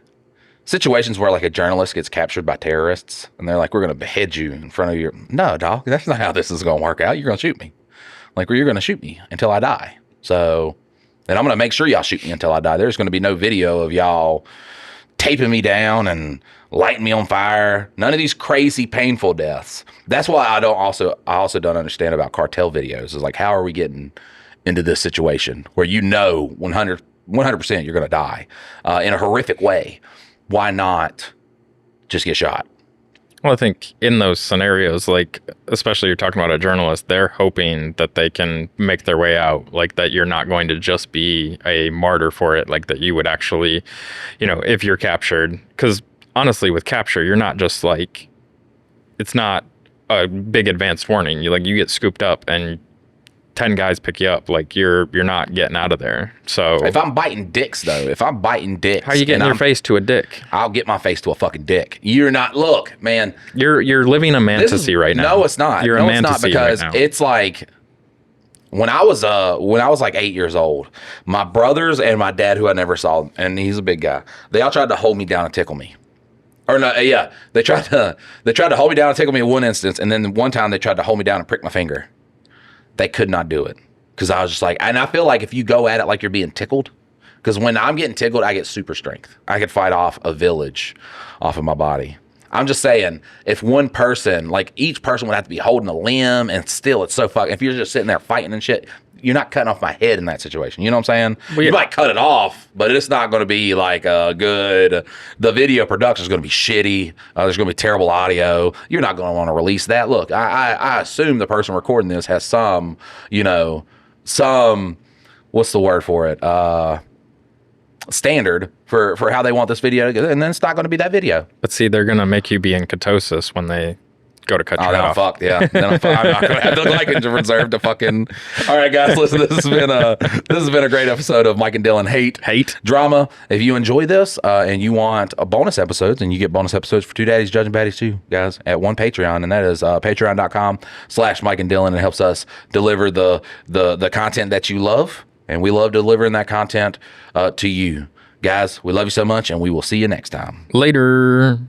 situations where like a journalist gets captured by terrorists and they're like, we're gonna behead you in front of your. No, dog, that's not how this is gonna work out. You're gonna shoot me, like, or you're gonna shoot me until I die. So. And I'm going to make sure y'all shoot me until I die. There's going to be no video of y'all taping me down and lighting me on fire. None of these crazy, painful deaths. That's why I also don't understand about cartel videos. Is like, how are we getting into this situation where you know 100% you're going to die in a horrific way? Why not just get shot? well, I think in those scenarios, like especially you're talking about a journalist, they're hoping that they can make their way out, like that you're not going to just be a martyr for it, like that you would actually, you know, if you're captured. Because honestly, with capture, you're not just like, it's not a big advanced warning. You get scooped up and 10 guys pick you up, like you're not getting out of there. So If I'm biting dicks, though, how how you getting your face to a dick? I'll get my face to a fucking dick. You're not. Look, man. You're living a fantasy right now. No, it's not. You're no, a it's not, fantasy because right now. it's like when I was like 8 years old, my brothers and my dad, who I never saw, and he's a big guy, they all tried to hold me down and tickle me. Or no, yeah, they tried to hold me down and tickle me in one instance, and then one time they tried to hold me down and prick my finger. They could not do it because I was just like, and I feel like if you go at it like you're being tickled, because when I'm getting tickled, I get super strength. I could fight off a village off of my body. I'm just saying, if one person, like each person would have to be holding a limb, and still it's so fucking, if you're just sitting there fighting and shit, you're not cutting off my head in that situation. You know what I'm saying? Well, You yeah. might cut it off, but it's not going to be like a good, the video production is going to be shitty. There's going to be terrible audio. You're not going to want to release that. Look, I assume the person recording this has some, you know, what's the word for it? Standard for how they want this video to go, and then it's not going to be that video. But see, they're gonna make you be in ketosis when they go to cut Oh, you then I'm off. fucked. Yeah, then I'm not going to have the glycogen reserve to fucking. All right, guys, listen. This has been a great episode of Mike and Dylan hate drama. If you enjoy this and you want bonus episodes, and you get bonus episodes for Two Daddies Judging Baddies too, guys, at one Patreon, and that is patreon.com/Mike and Dylan. It helps us deliver the content that you love, and we love delivering that content to you, guys. We love you so much, and we will see you next time. Later.